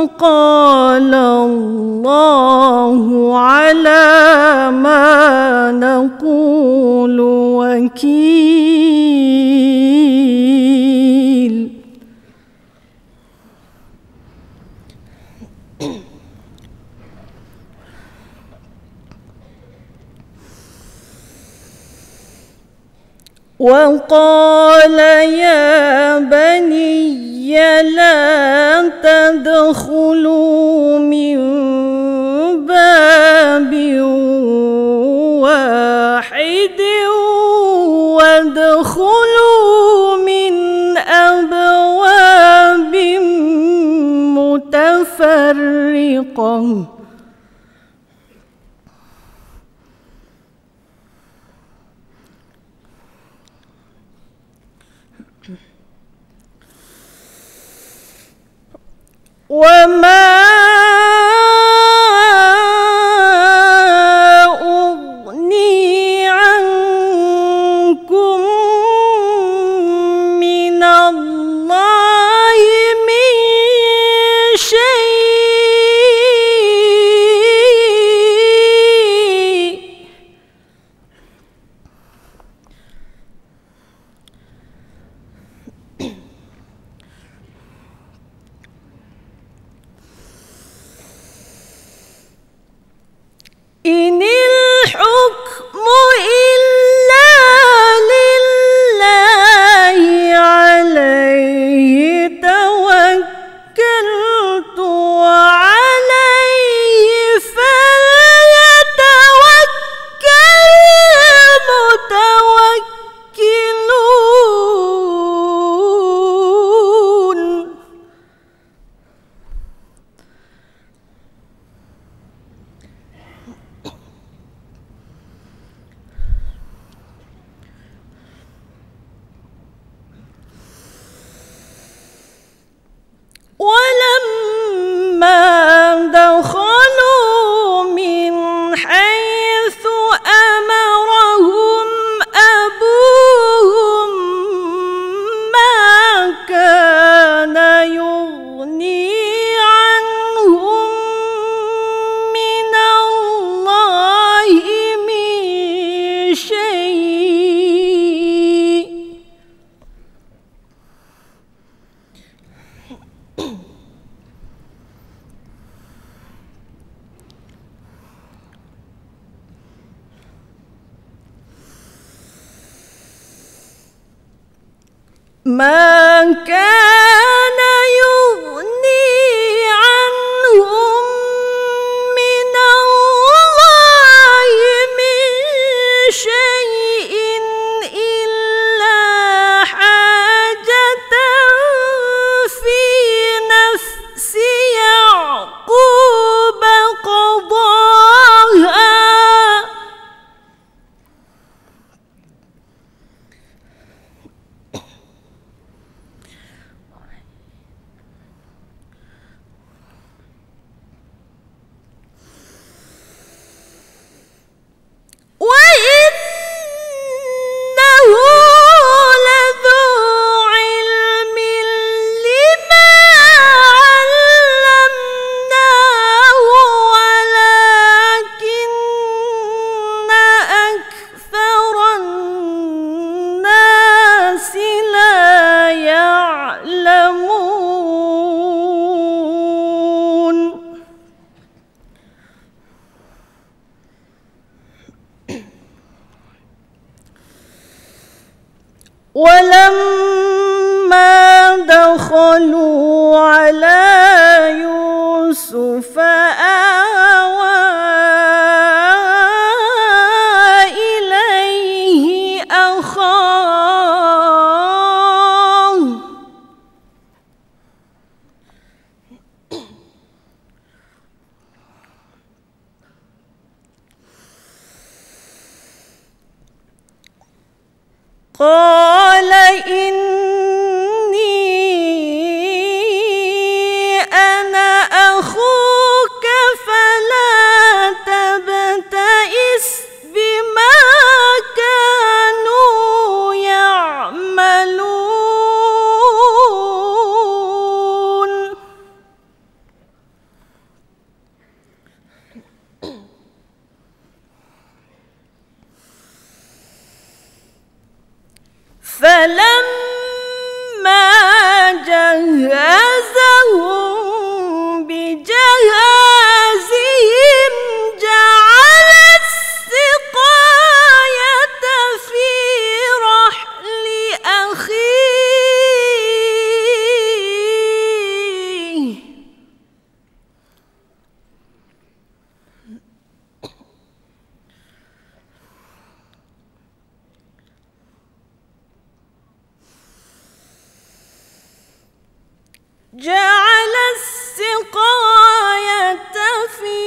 قال الله على ما نقول وكيل وقال يا بني لا تدخلوا من باب واحد وادخلوا من أبواب متفرقة وما أغني عنكم من الله من شيء إن الحكم إلا لله عليه توكلت وعليه فليتوكل المتوكلون ولما دخلوا من حيث أمرهم أبوهم ما كان يغني عنهم من الله من شيء ما كان يغني عنهم من الله ولما دخلوا على يوسف آوى إليه أخاه قال إني أنا أخوك فلا تبتئس بما كانوا يعملون فلما جهزهم بجهازهم جعل السقاية في رحل أخيه جعل السقاية في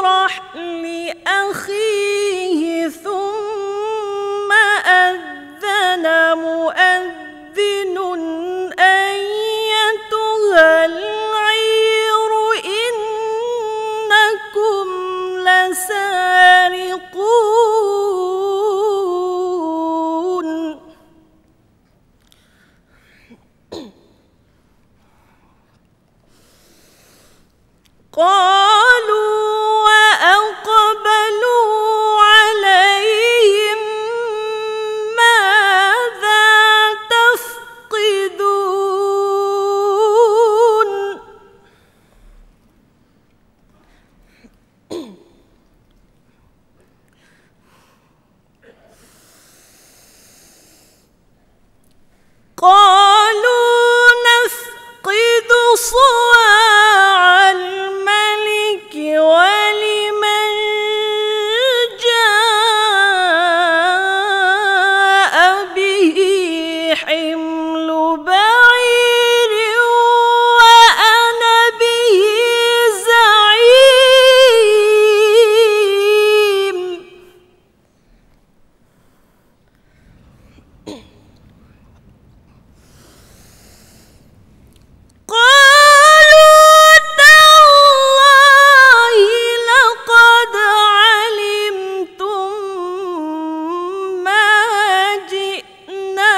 رحل أخيه ثم أذن مؤذن أيتها العير إنكم لسارقون قالوا وأقبلوا عليهم ماذا تفقدون قالوا نفقد صواع الملك ولمن جاء به حمل بعير وأنا به زعيم قالوا تالله لقد علمتم ما جئنا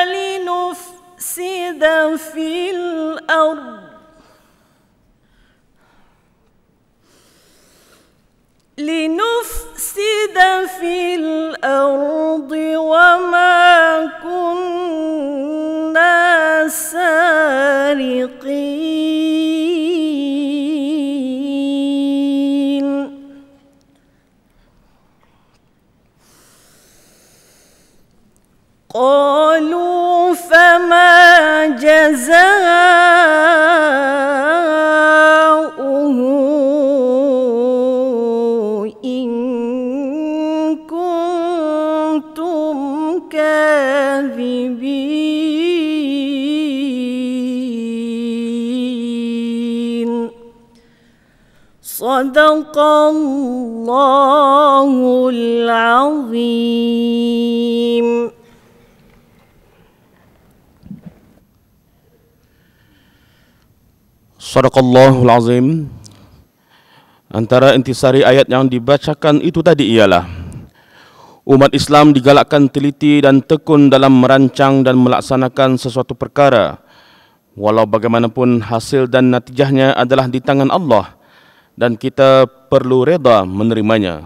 لنفسد في الأرض وما كنا سارقين قالوا فما جزاؤه إن كنتم كاذبين صدق الله العظيم. Sadaqallahul Azim. Antara intisari ayat yang dibacakan itu tadi ialah umat Islam digalakkan teliti dan tekun dalam merancang dan melaksanakan sesuatu perkara, walau bagaimanapun hasil dan natijahnya adalah di tangan Allah, dan kita perlu reda menerimanya.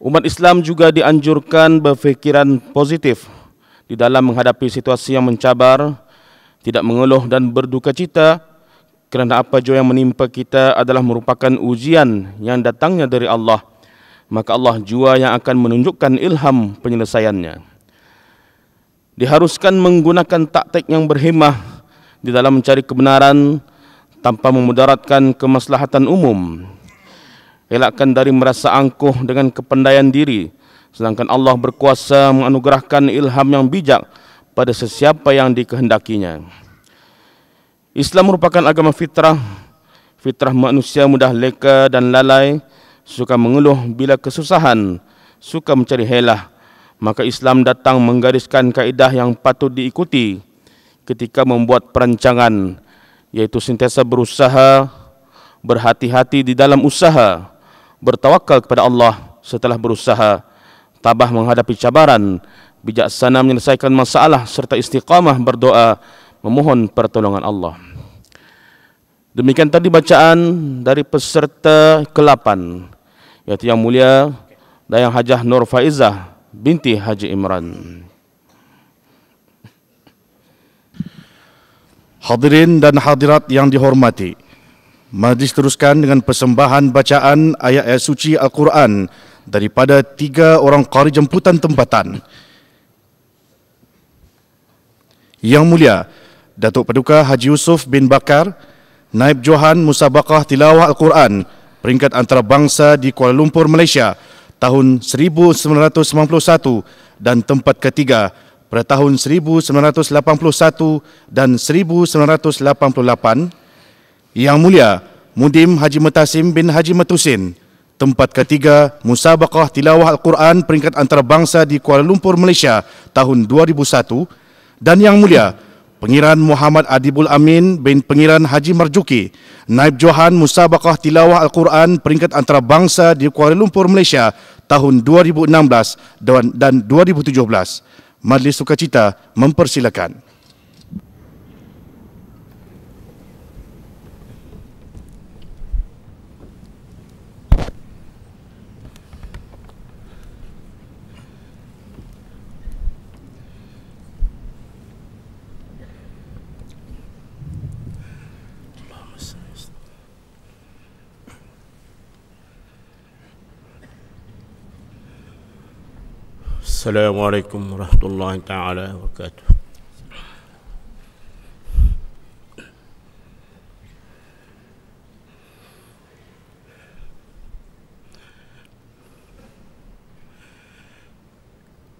Umat Islam juga dianjurkan berfikiran positif di dalam menghadapi situasi yang mencabar, tidak mengeluh dan berduka cita, kerana apa jua yang menimpa kita adalah merupakan ujian yang datangnya dari Allah, maka Allah jua yang akan menunjukkan ilham penyelesaiannya. diharuskan menggunakan taktik yang berhemah di dalam mencari kebenaran tanpa memudaratkan kemaslahatan umum. Elakkan dari merasa angkuh dengan kepandaian diri, sedangkan Allah berkuasa menganugerahkan ilham yang bijak pada sesiapa yang dikehendakinya. Islam merupakan agama fitrah. Fitrah manusia mudah leka dan lalai, suka mengeluh bila kesusahan, suka mencari helah. Maka Islam datang menggariskan kaedah yang patut diikuti ketika membuat perancangan, yaitu sentiasa berusaha, berhati-hati di dalam usaha, bertawakal kepada Allah setelah berusaha, tabah menghadapi cabaran, bijaksana menyelesaikan masalah, serta istiqamah berdoa memohon pertolongan Allah. Demikian tadi bacaan dari peserta ke-8, yaitu Yang Mulia Dayang Hajah Nur Faizah binti Haji Imran. Hadirin dan hadirat yang dihormati, majlis teruskan dengan persembahan bacaan ayat-ayat suci Al-Quran daripada 3 orang qari jemputan tempatan. Yang Mulia Datuk Paduka Haji Yusuf bin Bakar, Naib Johan Musabaqah Tilawah Al-Quran peringkat antarabangsa di Kuala Lumpur, Malaysia tahun 1991 dan tempat ketiga pada tahun 1981 dan 1988. Yang Mulia Mudim Haji Metasim bin Haji Metusin, tempat ketiga Musabaqah Tilawah Al-Quran peringkat antarabangsa di Kuala Lumpur, Malaysia tahun 2001. Dan Yang Mulia Pengiran Muhammad Adibul Amin bin Pengiran Haji Marjuki, Naib Johan Musabaqah Tilawah Al-Quran peringkat antarabangsa di Kuala Lumpur, Malaysia tahun 2016 dan 2017. Majlis sukacita mempersilakan. Assalamualaikum warahmatullahi taala wabarakatuh.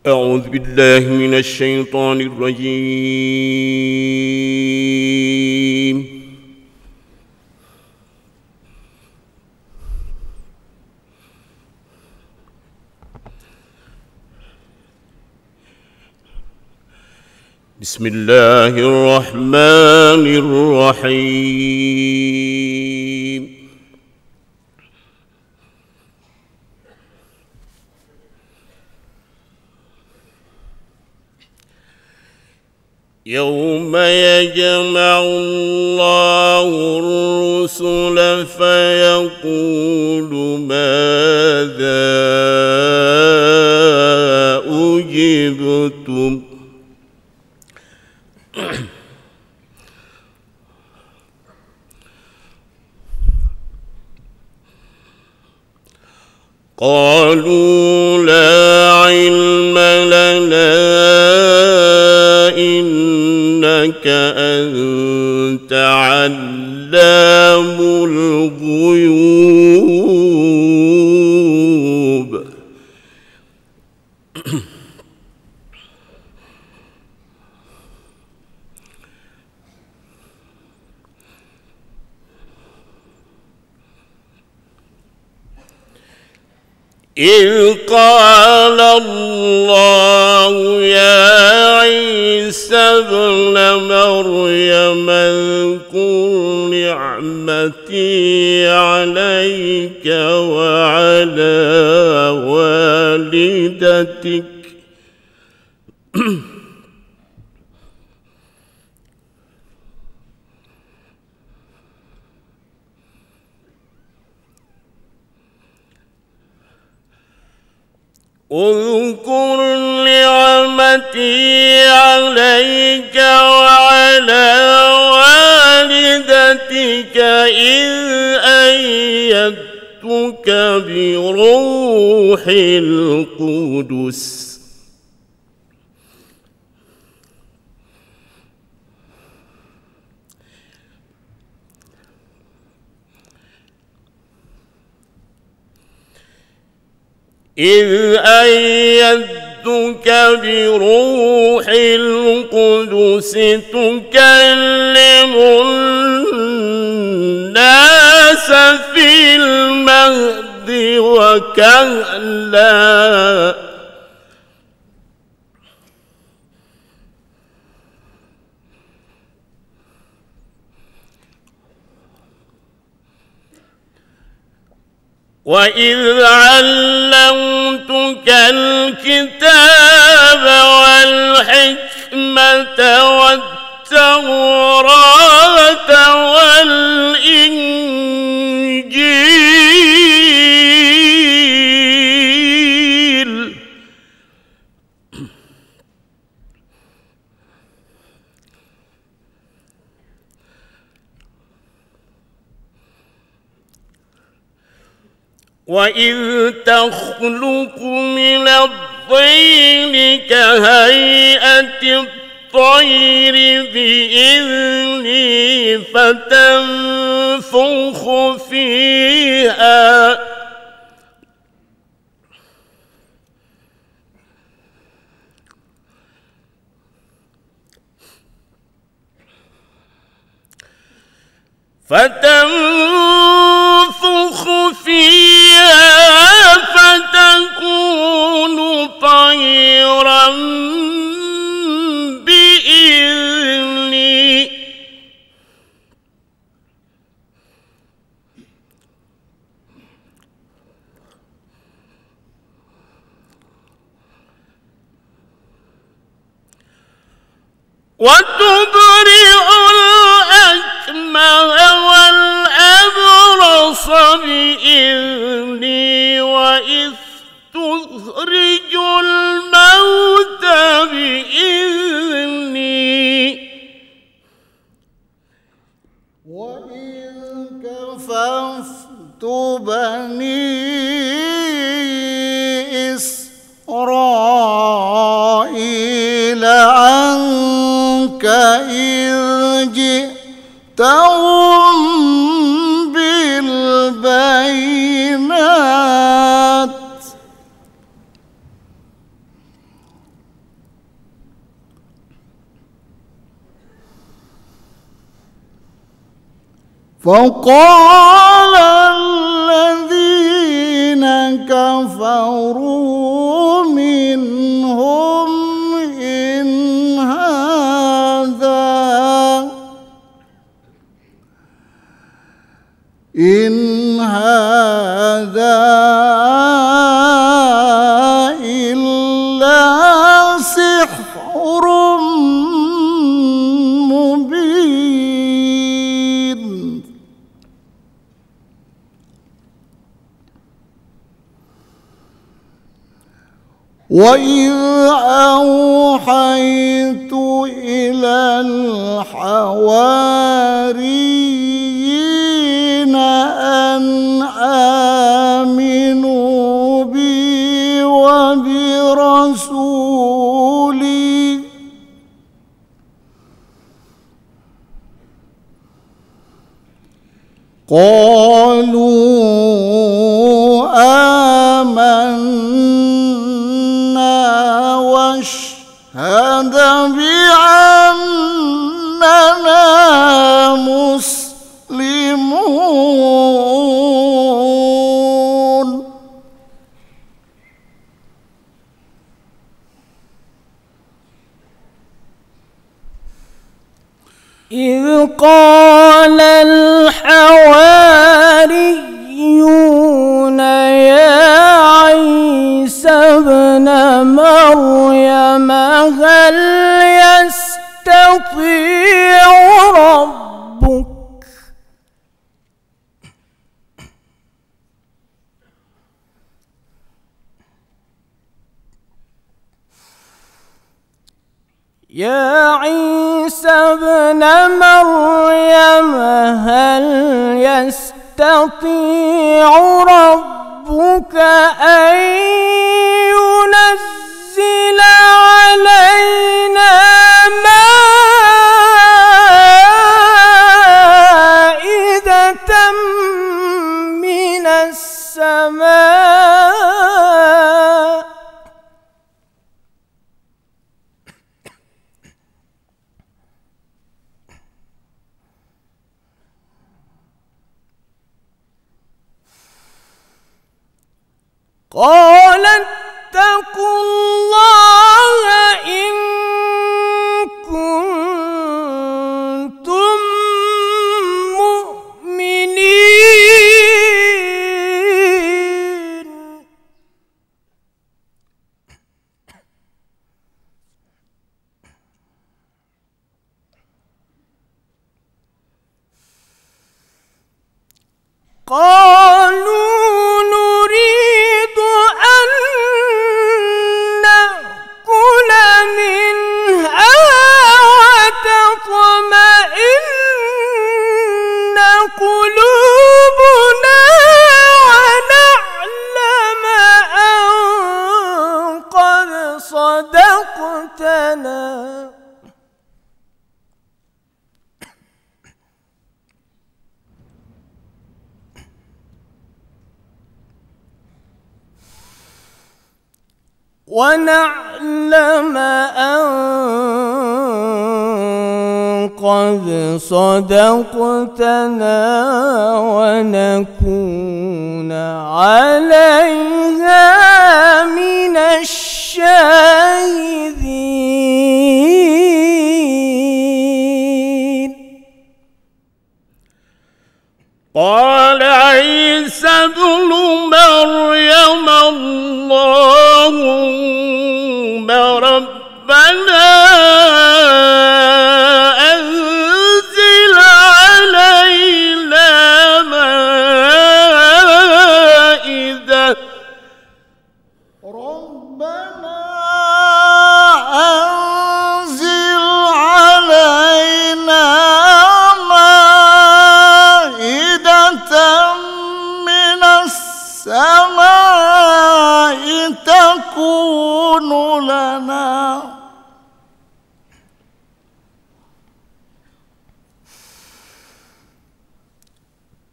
A'udzu billahi minasy syaithanir rajim. Bismillahirrahmanirrahim. Yawma yajma'u Allahu ar-rusula fayaqulu madza ujibtum. قالوا لا علم لنا إنك أنت علام الغيوب. إذ قال الله يا عيسى ابن مريم اذكر نعمتي عليك وعلى والدتك اذكر نعمتي عليك وعلى والدتك إذ أيدتك بروح القدس إذ أيدتك بروح القدس تكلم الناس في المهد وكهلا وإذ علمتك الكتاب والحكمة والتوراة والإنجيل وإذ تخلق من الطين كهيئة الطير بإذني فتنفخ فيها فتكون طيرا بإذني وتبرئ الأكمه والأبرص بإذني وإذ تخرج الموت بإذني وإذ كففت بني إسرائيل عنك إذ جئتهم بالبينات فقال الذين كفروا منهم إن هذا إلا سحر مبين وإذ أوحيت إلى الحواريين أن آمنوا بي وبرسولي قالوا آمنا واشهد بأننا مسلمون إذ قال الحواريون يا عيسى ابن مريم هل يستطيع ربك يا عيسى ابن مريم هل يستطيع ربك أن ينزل علينا مائدة من السماء قال اتقوا الله إن كنتم مؤمنين. قالوا نريد أن نأكل منها وتطمئن قلوبنا ونعلم أن قد صدقتنا ونعلم أن قد صدقتنا ونكون عليها من الشاهدين. قال عيسى ابن مريم اللهم ربنا أنزل علينا مائدة أنزل علينا مائدة من السماء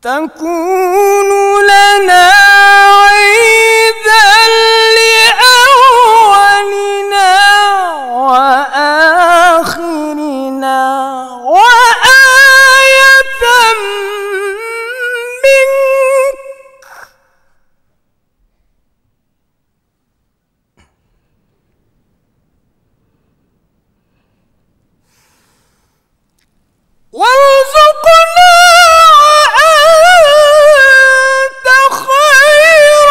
تكون لنا عيدا لأولنا وآخرنا وآية منك وارزقنا وأنت خير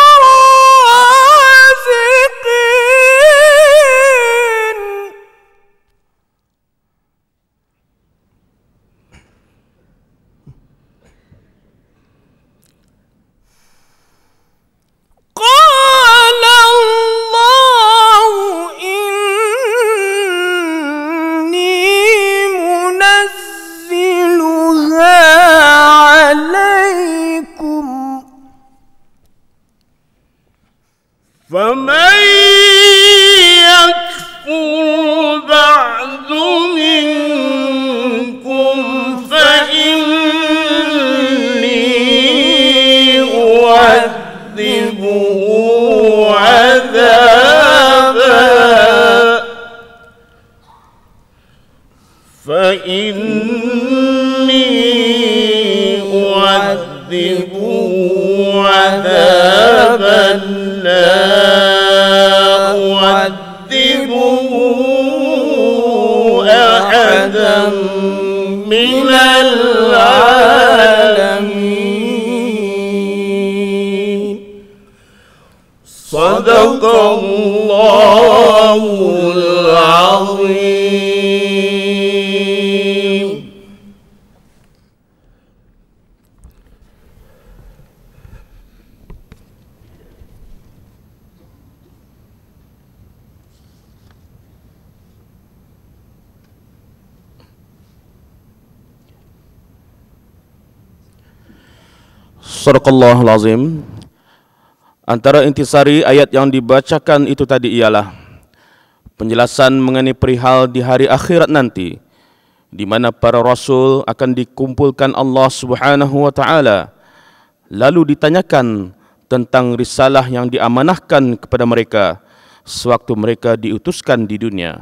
الرازقين. قال الله إني منزلها عليكم فمن يكفر بعد منكم فإني أعذبه عذابا لا أعذبه أحدا من العالمين. صدق الله العظيم. Sadaqallahul Azim. Antara intisari ayat yang dibacakan itu tadi ialah penjelasan mengenai perihal di hari akhirat nanti, di mana para rasul akan dikumpulkan Allah Subhanahu wa taala, lalu ditanyakan tentang risalah yang diamanahkan kepada mereka sewaktu mereka diutuskan di dunia.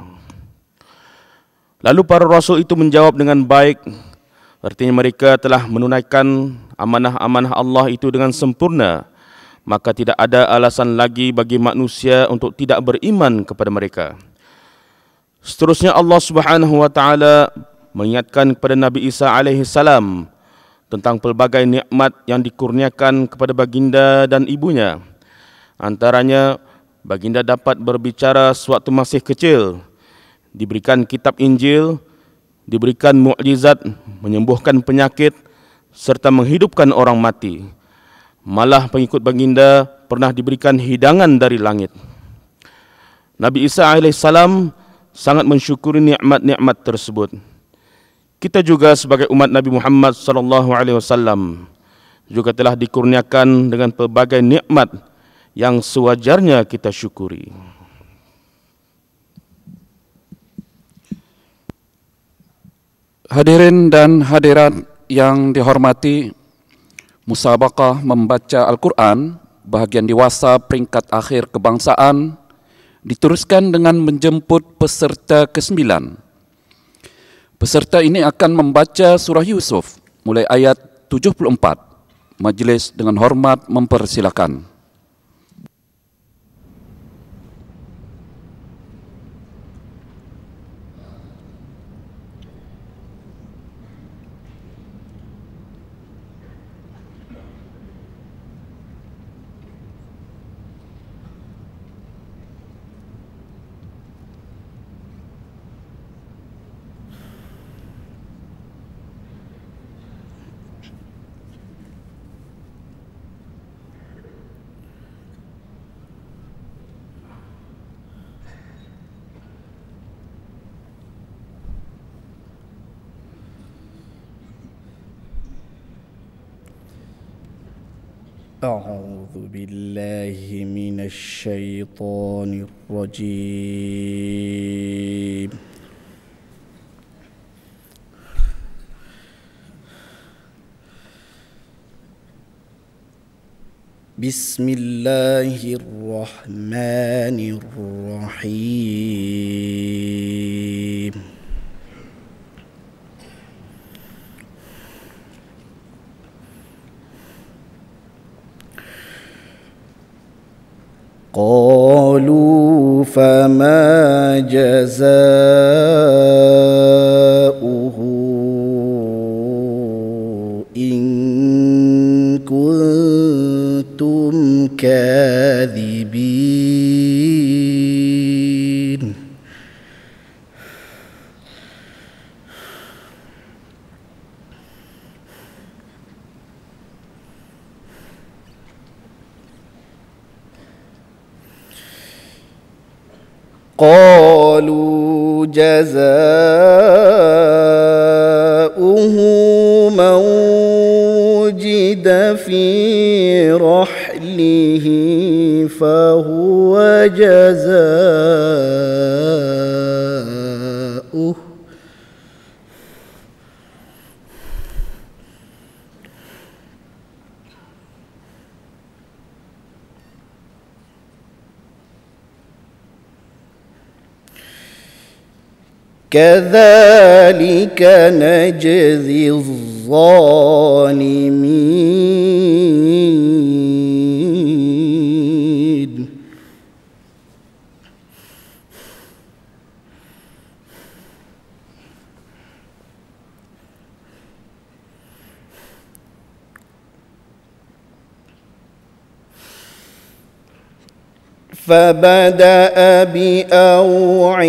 Lalu para rasul itu menjawab dengan baik, artinya mereka telah menunaikan amanah-amanah Allah itu dengan sempurna. maka tidak ada alasan lagi bagi manusia untuk tidak beriman kepada mereka. Seterusnya Allah Subhanahu wa taala mengingatkan kepada Nabi Isa alaihi salam tentang pelbagai nikmat yang dikurniakan kepada baginda dan ibunya. Antaranya, baginda dapat berbicara sewaktu masih kecil, diberikan kitab Injil, diberikan mukjizat menyembuhkan penyakit serta menghidupkan orang mati. Malah pengikut baginda pernah diberikan hidangan dari langit. Nabi Isa alaihissalam sangat mensyukuri nikmat-nikmat tersebut. Kita juga sebagai umat Nabi Muhammad SAW juga telah dikurniakan dengan pelbagai nikmat yang sewajarnya kita syukuri. Hadirin dan hadirat yang dihormati, musabaqah membaca Al-Quran bahagian dewasa peringkat akhir kebangsaan diteruskan dengan menjemput peserta ke-9. Peserta ini akan membaca surah Yusuf mulai ayat 74. Majlis dengan hormat mempersilakan. أعوذ بالله من الشيطان الرجيم بسم الله الرحمن الرحيم قالوا فما جزاؤه إن كنتم كاذبين قالوا جزاؤه من وجد في رحله فهو جزاؤه كذلك نجزي الظالمين فبدأ بأوعيتهم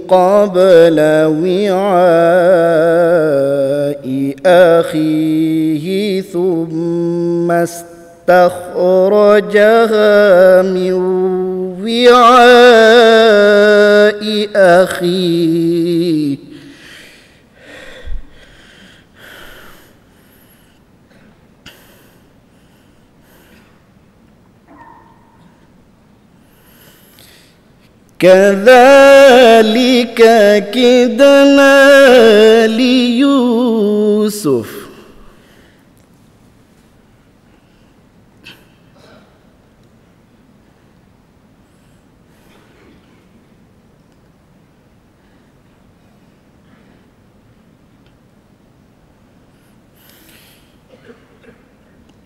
قبل وعاء أخيه ثم استخرجها من وعاء أخيه كذلك كدنا ليوسف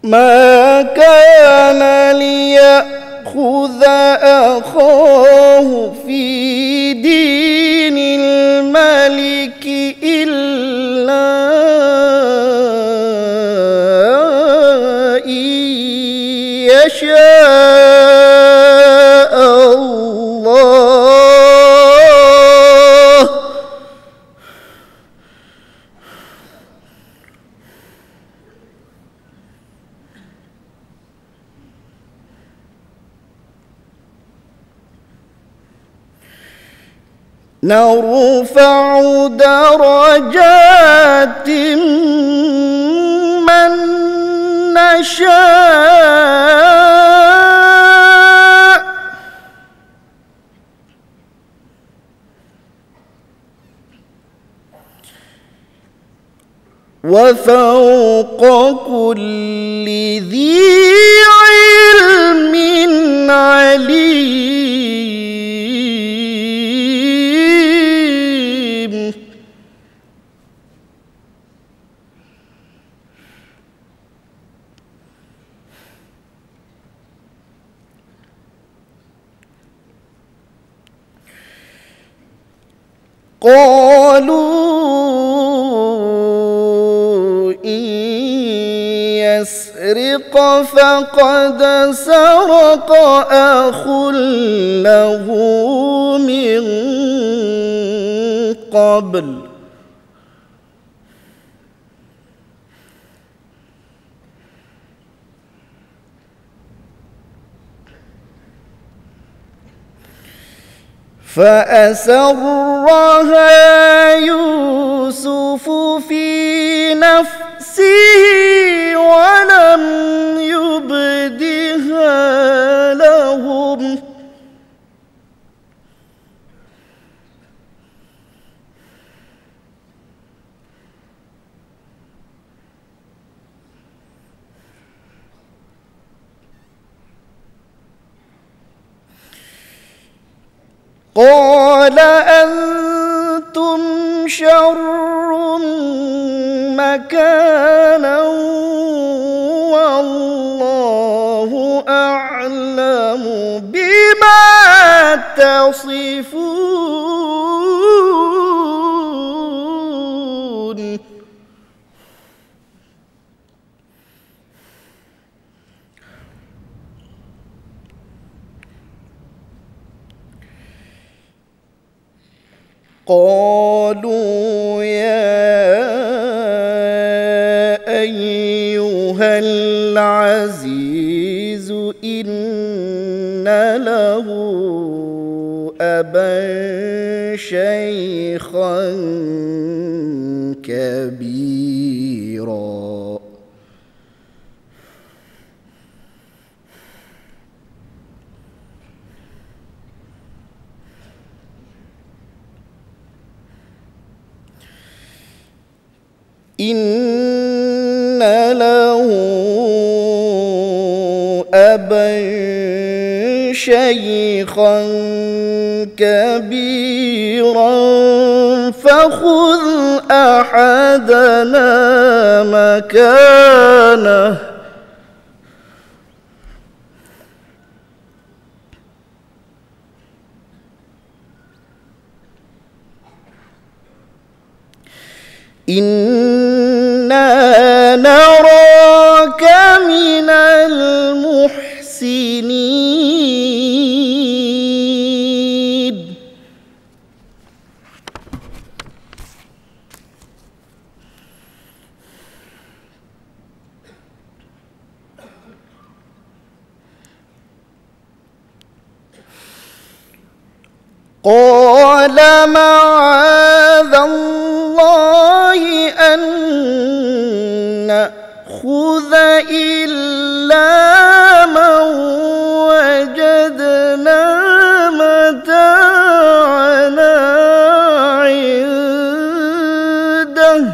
ما كان ليأخذ أخاه في دين الملك إلا إن يشاء الله نرفع درجات من نشاء وفوق كل ذي علم عليم. قالوا إن يسرق فقد سرق أخ له من قبل فأسرها يوسف في نفسه ولم يبدها لهم قال أنتم شر مكانا والله أعلم بما تصفون. قالوا يا أيها العزيز إن له أبا شيخا كبيرا إن له أبا شيخا كبيرا فخذ أحدنا مكانه إنا نراك من المحسنين. قال معاذ الله أن نأخذ إلا من وجدنا متاعنا عنده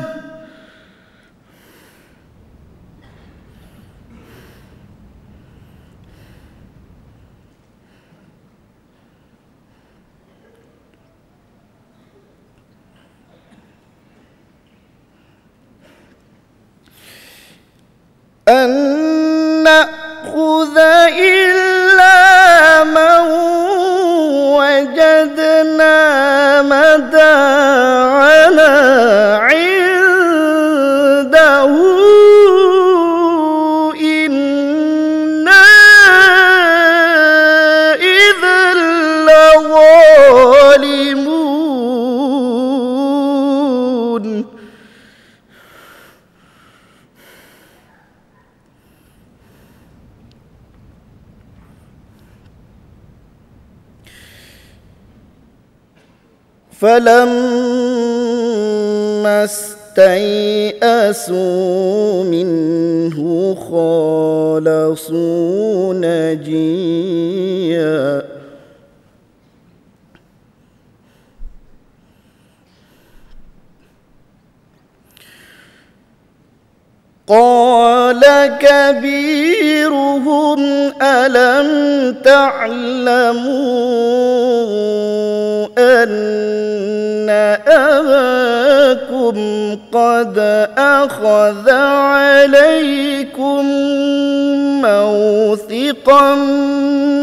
أن إلا من وجدنا متاعنا عنده إنا إذا لظالمون. فلما استيئسوا منه خلصوا نجيا قال كبيرهم ألم تعلموا أن أباكم قد أخذ عليكم موثقا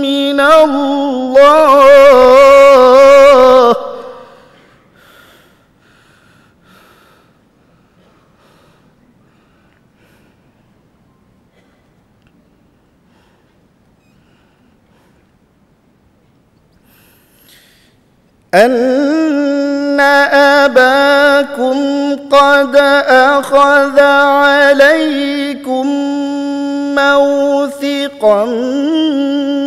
من الله أن أباكم قد أخذ عليكم موثقا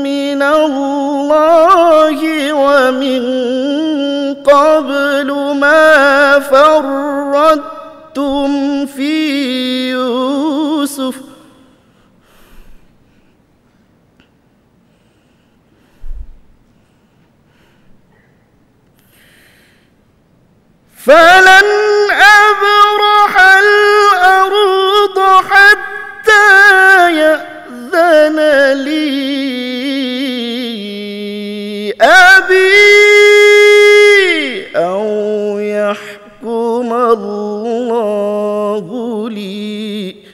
من الله ومن قبل ما فرطتم في يوسف فلن أبرح الأرض حتى يأذن لي أبي أو يحكم الله لي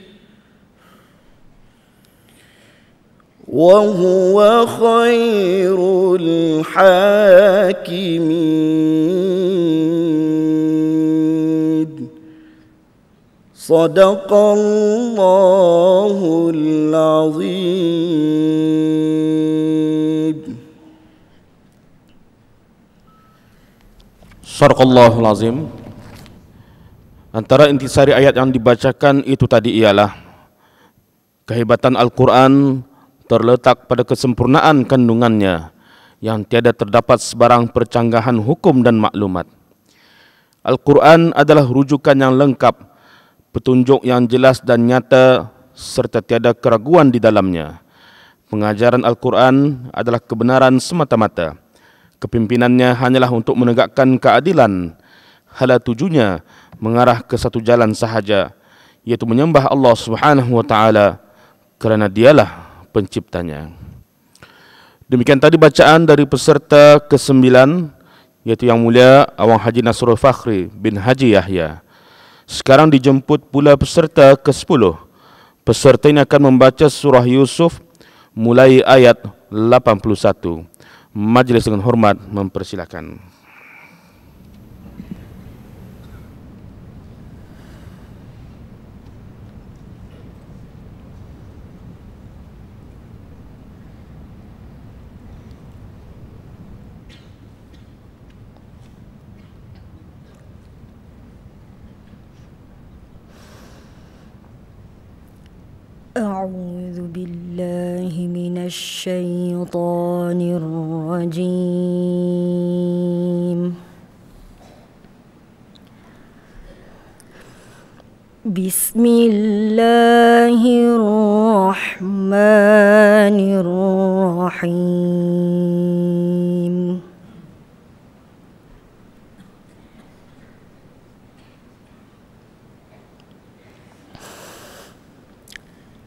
وهو خير الحاكمين. صدق الله العظيم. Sadaqallahul Azim. Antara intisari ayat yang dibacakan itu tadi ialah kehebatan Al-Quran terletak pada kesempurnaan kandungannya yang tiada terdapat sebarang percanggahan hukum dan maklumat. Al-Quran adalah rujukan yang lengkap, petunjuk yang jelas dan nyata serta tiada keraguan di dalamnya. Pengajaran Al-Quran adalah kebenaran semata-mata. Kepimpinannya hanyalah untuk menegakkan keadilan. Hala tujunya mengarah ke satu jalan sahaja, yaitu menyembah Allah Subhanahu wa taala kerana dialah penciptanya. Demikian tadi bacaan dari peserta ke-9, yaitu Yang Mulia Awang Haji Nasrul Fakhri bin Haji Yahya. Sekarang dijemput pula peserta ke-10. Peserta ini akan membaca surah Yusuf mulai ayat 81. Majlis dengan hormat mempersilakan. أعوذ بالله من الشيطان الرجيم. بسم الله الرحمن الرحيم.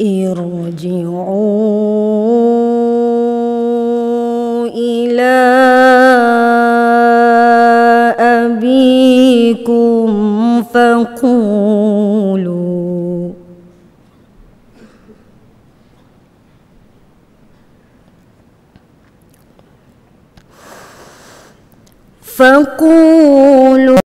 ارجعوا إلى أبيكم فقولوا